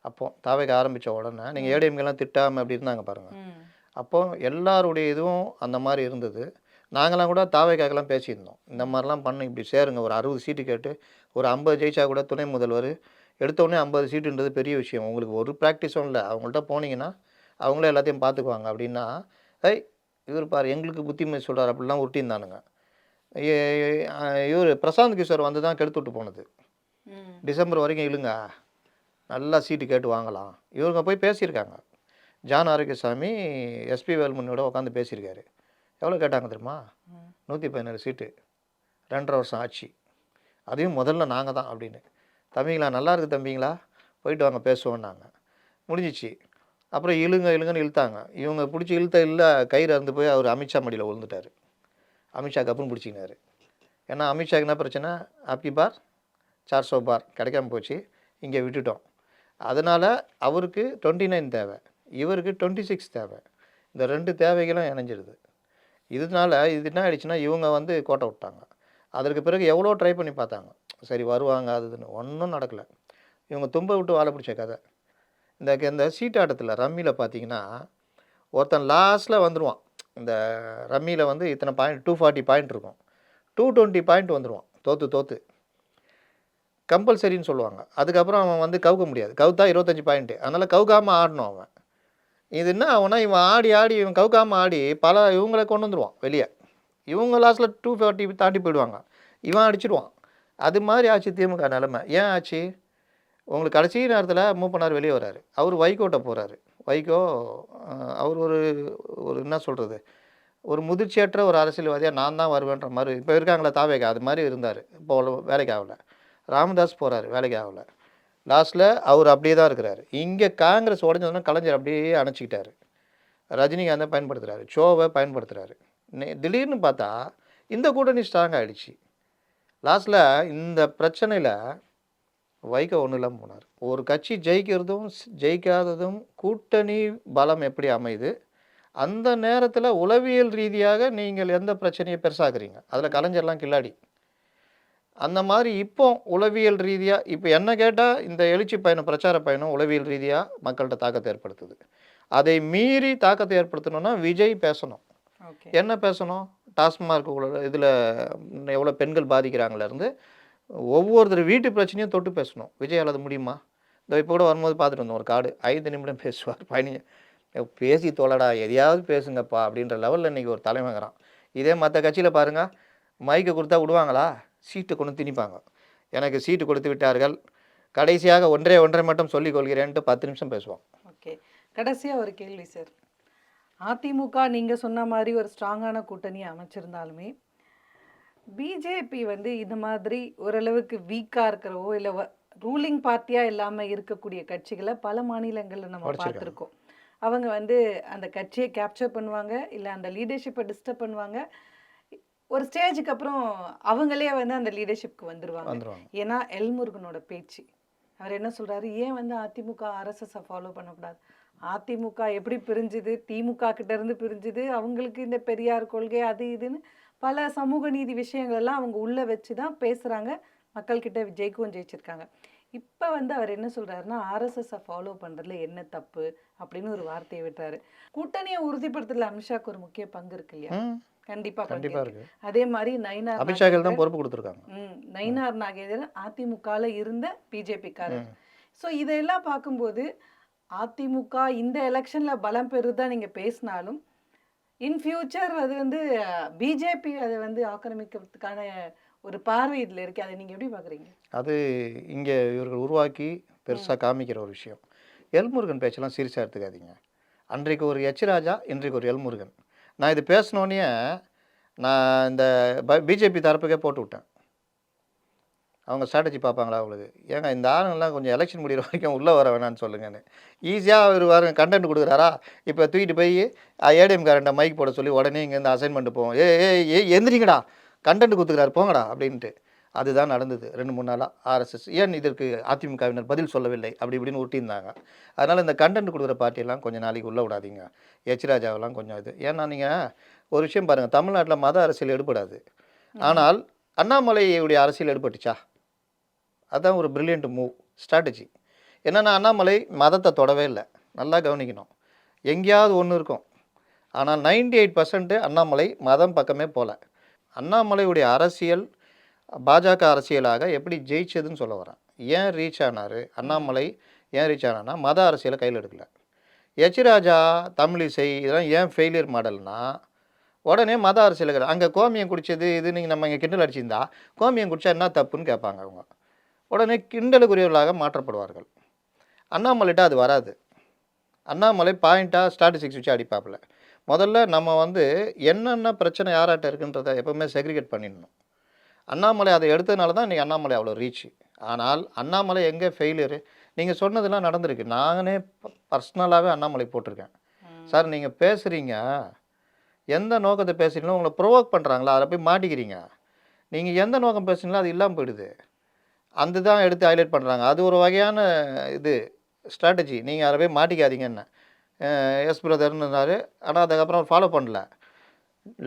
அப்போ தாவேகா ஆரம்பித்த உடனே நீங்கள் ஏடிஎம்கெல்லாம் திட்டாமல் அப்படி இருந்தாங்க பாருங்கள். அப்போ எல்லாருடைய இதுவும் அந்த மாதிரி இருந்தது. நாங்களாம் கூட தாவேகாக்கெல்லாம் பேசியிருந்தோம், இந்த மாதிரிலாம் பண்ணு, இப்படி சேருங்க, ஒரு 60 சீட்டு கேட்டு ஒரு 50 ஜெயிச்சா கூட துணை முதல்வர் எடுத்தோடனே 50 சீட்டுன்றது பெரிய விஷயம், உங்களுக்கு ஒரு ப்ராக்டிஸும் இல்லை, அவங்கள்ட்ட போனீங்கன்னா அவங்களே எல்லாத்தையும் பார்த்துக்குவாங்க அப்படின்னா, இவர் பாரு எங்களுக்கு புத்திமதி சொல்கிறார் அப்படிலாம் உருட்டியிருந்தானுங்க. இவர் பிரசாந்த் கிஷோர் வந்து தான் கெடுத்து விட்டு போனது. டிசம்பர் வரைக்கும் இழுங்க, நல்லா சீட்டு கேட்டு வாங்கலாம். இவங்க போய் பேசியிருக்காங்க. ஜான் ஆரோக்கியசாமி எஸ்பி வேலுமணியோட உட்காந்து பேசியிருக்காரு. எவ்வளோ கேட்டாங்க தெரியுமா? 117 சீட்டு. 2.5 வருஷம் ஆட்சி. அதையும் முதல்ல நாங்கள் தான் அப்படின்னு. தம்பிங்களா நல்லா இருக்குது தம்பிங்களா, போயிட்டு வாங்க பேசுவோன்னாங்க. முடிஞ்சிச்சு. அப்புறம் இழுங்கன்னு இழுத்தாங்க. இவங்க பிடிச்சி இழுத்த கயிறு அறுந்து போய் அவர் அமித்ஷா மடியில் விழுந்துட்டார். அமித்ஷா கப்புன்னு பிடிச்சிக்கினாரு. ஏன்னா அமித்ஷாக்கு என்ன பிரச்சனை? ஆப்கி பார் 400 பார் கிடைக்காம போச்சு, இங்கே விட்டுட்டோம். அதனால் அவருக்கு 29 தேவை, இவருக்கு 26 தேவை. இந்த 2 தேவைகளும் இணைஞ்சிடுது. இதனால இது என்ன ஆயிடுச்சுன்னா, இவங்க வந்து கோட்டை விட்டாங்க. அதற்கு பிறகு எவ்வளோ ட்ரை பண்ணி பார்த்தாங்க. சரி வருவாங்க அதுன்னு, ஒன்றும் நடக்கலை. இவங்க தும்ப விட்டு வாழை பிடிச்ச கதை. இந்த சீட்டாட்டத்தில் ரம்மியில் பார்த்தீங்கன்னா, ஒருத்தன் லாஸ்ட்டில் வந்துடுவான். இந்த ரம்மியில் வந்து இத்தனை பாயிண்ட் 240 பாயிண்ட் இருக்கும். 220 பாயிண்ட் வந்துடுவான் தோற்று. கம்பல்சரின்னு சொல்லுவாங்க. அதுக்கப்புறம் அவன் வந்து கவுக்க முடியாது. கவுத்தா 25 பாயிண்ட்டு. அதனால் கவுக்காமல் ஆடணும் அவன். இது என்ன ஆகுனா, இவன் ஆடி இவன் கவுக்காமல் ஆடி இவங்களை கொண்டு வந்துடுவான் வெளியே. இவங்க லாஸ்ட்டில் 240 தாண்டி போயிடுவாங்க. இவன் அடிச்சிடுவான். அது மாதிரி ஆச்சு திமுக நிலமை. ஏன் ஆச்சு? உங்களுக்கு கடைசி நேரத்தில் மூப்பனார் வெளியே வராரு. அவர் வைகோட்ட போகிறாரு. வைகோ அவர் ஒரு என்ன சொல்கிறது, ஒரு முதிர்ச்சியற்ற ஒரு அரசியல்வாதியாக நான் தான் வருவேன்ற மாதிரி இப்போ இருக்காங்களே தாவேகா, அது மாதிரி இருந்தார். இப்போ வேலைக்கு ஆகலை. ராமதாஸ் போகிறாரு, வேலைக்கு ஆகலை. லாஸ்ட்டில் அவர் அப்படியே தான் இருக்கிறாரு. இங்கே காங்கிரஸ் உடஞ்சதுன்னா கலைஞர் அப்படியே அணைச்சிக்கிட்டாரு. ரஜினிகாந்தை பயன்படுத்துகிறாரு, ஷோவை பயன்படுத்துகிறாரு. திடீர்னு பார்த்தா இந்த கூட்டணி ஸ்ட்ராங் ஆகிடுச்சு. லாஸ்ட்டில் இந்த பிரச்சனையில் வைகோ ஒன்றும் இல்லாமல் போனார். ஒரு கட்சி ஜெயிக்கிறதும் ஜெயிக்காததும் கூட்டணி பலம் எப்படி அமையுது, அந்த நேரத்தில் உளவியல் ரீதியாக நீங்கள் எந்த பிரச்சனையை பெருசாக்குறீங்க. அதில் கலைஞர்லாம் கில்லாடி. அந்த மாதிரி இப்போ உளவியல் ரீதியாக இப்போ என்ன கேட்டால் இந்த எழுச்சி பயணம், பிரச்சார பயணம் உளவியல் ரீதியாக மக்கள்கிட்ட தாக்கத்தை ஏற்படுத்துது. அதை மீறி தாக்கத்தை ஏற்படுத்தணும்னா விஜய் பேசணும். என்ன பேசணும்? டாஸ்மார்க் இதில் எவ்வளோ பெண்கள் பாதிக்கிறாங்களேருந்து ஒவ்வொருத்தர் வீட்டு பிரச்சனையும் தொட்டு பேசணும். விஜயால் அது முடியுமா? இந்த இப்போ கூட வரும்போது பார்த்துட்டு வந்தோம் ஒரு கார்டு 5 நிமிடம் பேசுவார். 15 பேசி தோலடா எதையாவது பேசுங்கப்பா அப்படின்ற லெவலில் இன்றைக்கி ஒரு தலைவங்கிறான். இதே மற்ற கட்சியில் பாருங்கள், மைக்கை கொடுத்தா விடுவாங்களா? சீட்டை கொண்டு திணிப்பாங்க. எனக்கு சீட்டு கொடுத்து விட்டார்கள், கடைசியாக ஒன்றை மட்டும் சொல்லிக் கொள்கிறேன்ட்டு 10 நிமிஷம் பேசுவோம். ஓகே, கடைசியாக ஒரு கேள்வி சார். அதிமுக நீங்கள் சொன்ன மாதிரி ஒரு ஸ்ட்ராங்கான கூட்டணியை அமைச்சிருந்தாலுமே பிஜேபி வந்து இந்த மாதிரி ஓரளவுக்கு வீக்காக இருக்கிறவோ இல்லை ரூலிங் பார்ட்டியாக இல்லாமல் இருக்கக்கூடிய கட்சிகளை பல மாநிலங்களில் நம்ம பார்த்துருக்கோம். அவங்க வந்து அந்த கட்சியை கேப்சர் பண்ணுவாங்க, இல்லை அந்த லீடர்ஷிப்பை டிஸ்டர்ப் பண்ணுவாங்க. ஒரு ஸ்டேஜுக்கு அப்புறம் அவங்களே வந்து அந்த லீடர்ஷிப்க்கு வந்துடுவாங்க. ஏன்னா எல்முருகனோட பேச்சு, அவர் என்ன சொல்கிறாரு, ஏன் வந்து அதிமுக ஆர்எஸ்எஸை ஃபாலோ பண்ணக்கூடாது? அதிமுக எப்படி பிரிஞ்சுது, திமுக கிட்டேருந்து பிரிஞ்சுது, அவங்களுக்கு இந்த பெரியார் கொள்கை அது இதுன்னு பல சமூக நீதி விஷயங்கள்லாம் அவங்க உள்ளே வச்சு தான் பேசுகிறாங்க. மக்கள்கிட்ட ஜெயிச்சிருக்காங்க. இப்போ வந்து அவர் என்ன சொல்கிறாருன்னா, ஆர்எஸ்எஸை ஃபாலோ பண்ணுறதுல என்ன தப்பு அப்படின்னு ஒரு வார்த்தையை விட்டார். கூட்டணியை உறுதிப்படுத்துறதுல அமித்ஷாக்கு ஒரு முக்கிய பங்கு இருக்கு இல்லையா? கண்டிப்பாக இருக்கு. அதே மாதிரி அமித்ஷாக்கள் தான் பொறுப்பு கொடுத்துருக்காங்க. நயினார் நாகேந்திரன் அதிமுகவில் இருந்த பிஜேபிக்காரர். ஸோ இதையெல்லாம் பார்க்கும்போது அதிமுக இந்த எலெக்ஷனில் பலம் பெறுதான் நீங்கள் பேசினாலும் இன் ஃபியூச்சர் அது வந்து பிஜேபி அதை வந்து ஆக்கிரமிக்கிறதுக்கான ஒரு பார்வை இதில் இருக்குது. அதை நீங்கள் எப்படி பார்க்குறீங்க? அது இங்கே இவர்கள் உருவாக்கி பெருசாக காமிக்கிற ஒரு விஷயம். எல்முருகன் பேச்செல்லாம் சீரியஸாக எடுத்துக்காதீங்க. அன்றைக்கு ஒரு எச் ராஜா, இன்றைக்கு ஒரு எல்முருகன். நான் இது பேசினோன்னே நான் இந்த பிஜேபி தரப்புக்கே போட்டு விட்டேன். அவங்க ஸ்ட்ராட்டஜி பார்ப்பாங்களா அவங்களுக்கு? ஏங்க இந்த ஆளுங்கள்லாம் கொஞ்சம் எலெக்ஷன் முடிகிற வரைக்கும் உள்ளே வர வேணான்னு சொல்லுங்கன்னு. ஈஸியாக அவர் வர கண்டென்ட் கொடுக்குறாரா? இப்போ தூக்கிட்டு போய் ஏடிஎம் காரண்ட மைக் போட சொல்லி உடனே இங்கேருந்து அசைன்மெண்ட் போவோம். எந்திரிங்கடா, கண்டென்ட் கொடுத்துக்கிறாரு போங்கடா அப்படின்ட்டு. அதுதான் நடந்தது 2-3 நாளாக. ஆர்எஸ்எஸ் ஏன் இதற்கு அதிமுகவினர் பதில் சொல்லவில்லை அப்படி இப்படின்னு ஊட்டியிருந்தாங்க. அதனால் இந்த கண்டென்ட் கொடுக்குற பார்ட்டியெல்லாம் கொஞ்சம் நாளைக்கு உள்ளே விடாதீங்க. எச் ராஜாவெல்லாம் கொஞ்சம் இது. ஏன்னா நீங்கள் ஒரு விஷயம் பாருங்கள், தமிழ்நாட்டில் மத அரசியல் எடுபடாது. ஆனால் அண்ணாமலையுடைய அரசியல் எடுபட்டுச்சா? அதுதான் ஒரு பிரில்லியண்ட் மூவ், ஸ்ட்ராட்டஜி. என்னென்னா அண்ணாமலை மதத்தை தொடவே இல்லை. நல்லா கவனிக்கணும். எங்கேயாவது ஒன்று இருக்கும். ஆனால் 98% அண்ணாமலை மதம் பக்கமே போகல. அண்ணாமலையுடைய அரசியல் பாஜக அரசியலாக எப்படி ஜெயிச்சதுன்னு சொல்ல வரேன். ஏன் ரீச் ஆனார் அண்ணாமலை? ஏன் ரீச் ஆனான்னா மத அரசியலை கையில் எடுக்கல. எச் ராஜா, தமிழிசை இதெல்லாம் ஏன் ஃபெயிலியர் மாடல்னா உடனே மத அரசியல். அங்கே கோமியம் குடித்தது இது நீங்கள் நம்ம இங்கே கிண்டல் அடிச்சிருந்தா கோமியம் குடித்தா என்ன தப்புன்னு கேட்பாங்க அவங்க. உடனே கிண்டலுக்குரியவர்களாக மாற்றப்படுவார்கள். அண்ணாமலைட்ட அது வராது. அண்ணாமலை பாயிண்ட்டாக ஸ்டாட்டிஸ்டிக்ஸ் வச்சு அடிப்பாப்புல. முதல்ல நம்ம வந்து என்னென்ன பிரச்சனை யாராட்ட இருக்குன்றத எப்பவுமே செக்ரிகேட் பண்ணிடணும். அண்ணாமலை அதை எடுத்ததுனால தான் இன்றைக்கி அண்ணாமலை அவ்வளோ ரீச்சு. ஆனால் அண்ணாமலை எங்கே ஃபெயிலியரு? நீங்கள் சொன்னதெல்லாம் நடந்திருக்கு. நானே பர்சனலாகவே அண்ணாமலை போட்டிருக்கேன். சார் நீங்கள் பேசுகிறீங்க, எந்த நோக்கத்தை பேசுகிறீங்களோ உங்களை ப்ரொவோக் பண்ணுறாங்களா, அதில் போய் மாட்டிக்கிறீங்க. நீங்கள் எந்த நோக்கம் பேசுகிறீங்களோ அது இல்லாமல் போயிடுது. அந்த தான் எடுத்து ஹைலைட் பண்ணுறாங்க. அது ஒரு வகையான இது ஸ்ட்ராட்டஜி. நீங்கள் அதை போய் மாட்டிக்காதீங்கன்னு எஸ் பிரதர்னு இருந்தார். ஆனால் அதுக்கப்புறம் அவர் ஃபாலோ பண்ணல.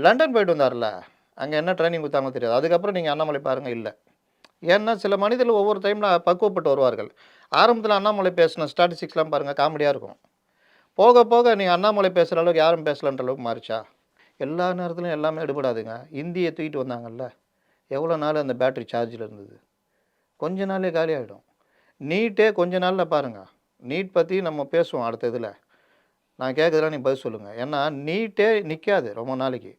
லண்டன் போயிட்டு வந்தார்ல, அங்கே என்ன ட்ரைனிங் கொடுத்தாங்களோ தெரியாது. அதுக்கப்புறம் நீங்கள் அண்ணாமலை பாருங்கள் இல்லை. ஏன்னா சில மனிதர்கள் ஒவ்வொரு டைமில் பக்குவப்பட்டு வருவார்கள். ஆரம்பத்தில் அண்ணாமலை பேசின ஸ்டாட்டிஸ்டிக்ஸ்லாம் பாருங்கள், காமெடியாக இருக்கும். போக போக நீங்கள் அண்ணாமலை பேசுகிற அளவுக்கு யாரும் பேசலன்ற அளவுக்கு மாறிச்சா? எல்லா நேரத்துலையும் எல்லாமே எடுபடாதுங்க. இந்தியை தூக்கிட்டு வந்தாங்கல்ல, எவ்வளோ நாள் அந்த பேட்ரி சார்ஜில் இருந்தது? கொஞ்ச நாளே காலி ஆகிடும். நீட்டே கொஞ்ச நாளில் பாருங்கள். நீட் பற்றி நம்ம பேசுவோம் அடுத்த இதில். நான் கேட்குறேன், நீ பதில் சொல்லுங்கள். ஏன்னா நீட்டே நிற்காது ரொம்ப நாளைக்கு.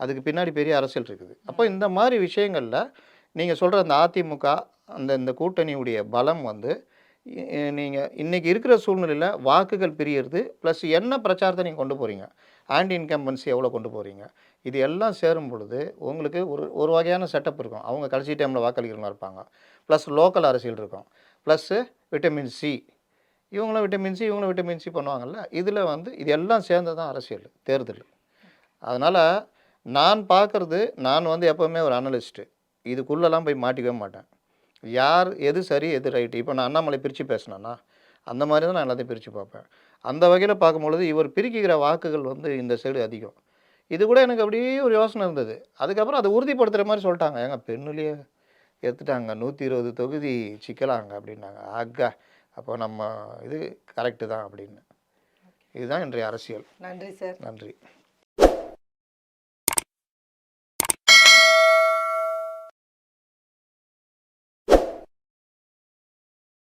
அதுக்கு பின்னாடி பெரிய அரசியல் இருக்குது. அப்போ இந்த மாதிரி விஷயங்களில் நீங்கள் சொல்கிற அந்த அதிமுக இந்த கூட்டணியுடைய பலம் வந்து நீங்கள் இன்றைக்கி இருக்கிற சூழ்நிலையில் வாக்குகள் பிரியறது ப்ளஸ் என்ன பிரச்சாரத்தை நீங்கள் கொண்டு போகிறீங்க, ஆன்டி இன்கம்பன்சி எவ்வளோ கொண்டு போகிறீங்க, இது எல்லாம் சேரும் பொழுது உங்களுக்கு ஒரு வகையான செட்டப் இருக்கும். அவங்க கடைசி டைமில் வாக்களிக்கிறவங்க இருப்பாங்க, ப்ளஸ் லோக்கல் அரசியல் இருக்கும், ப்ளஸ்ஸு விட்டமின் சி, இவங்களும் விட்டமின் சி இவங்களும் விட்டமின் சி பண்ணுவாங்கள்ல. இதில் வந்து இது எல்லாம் சேர்ந்து தான் அரசியல் தேர்தல். அதனால் நான் பார்க்குறது, நான் வந்து எப்போவுமே ஒரு அனலிஸ்ட்டு. இதுக்குள்ளெல்லாம் போய் மாட்டிக்கவே மாட்டேன். யார் எது சரி எது ரைட்டு. இப்போ நான் அண்ணாமலை பிரித்து பேசினேன்னா அந்த மாதிரி தான் நான் எல்லாத்தையும் பிரித்து பார்ப்பேன். அந்த வகையில் பார்க்கும்பொழுது இவர் பிரிக்கிற வாக்குகள் வந்து இந்த சைடு அதிகம். இது கூட எனக்கு அப்படியே ஒரு யோசனை இருந்தது. அதுக்கப்புறம் அதை உறுதிப்படுத்துகிற மாதிரி சொல்லிட்டாங்க. ஏங்க பெண்ணுலேயே எடுத்துட்டாங்க, 120 தொகுதி சிக்கலாங்க அப்படின்னாங்க. ஆகா, அப்போ நம்ம இது கரெக்டு தான் அப்படின்னு. இதுதான் இன்றைய அரசியல். நன்றி சார். நன்றி.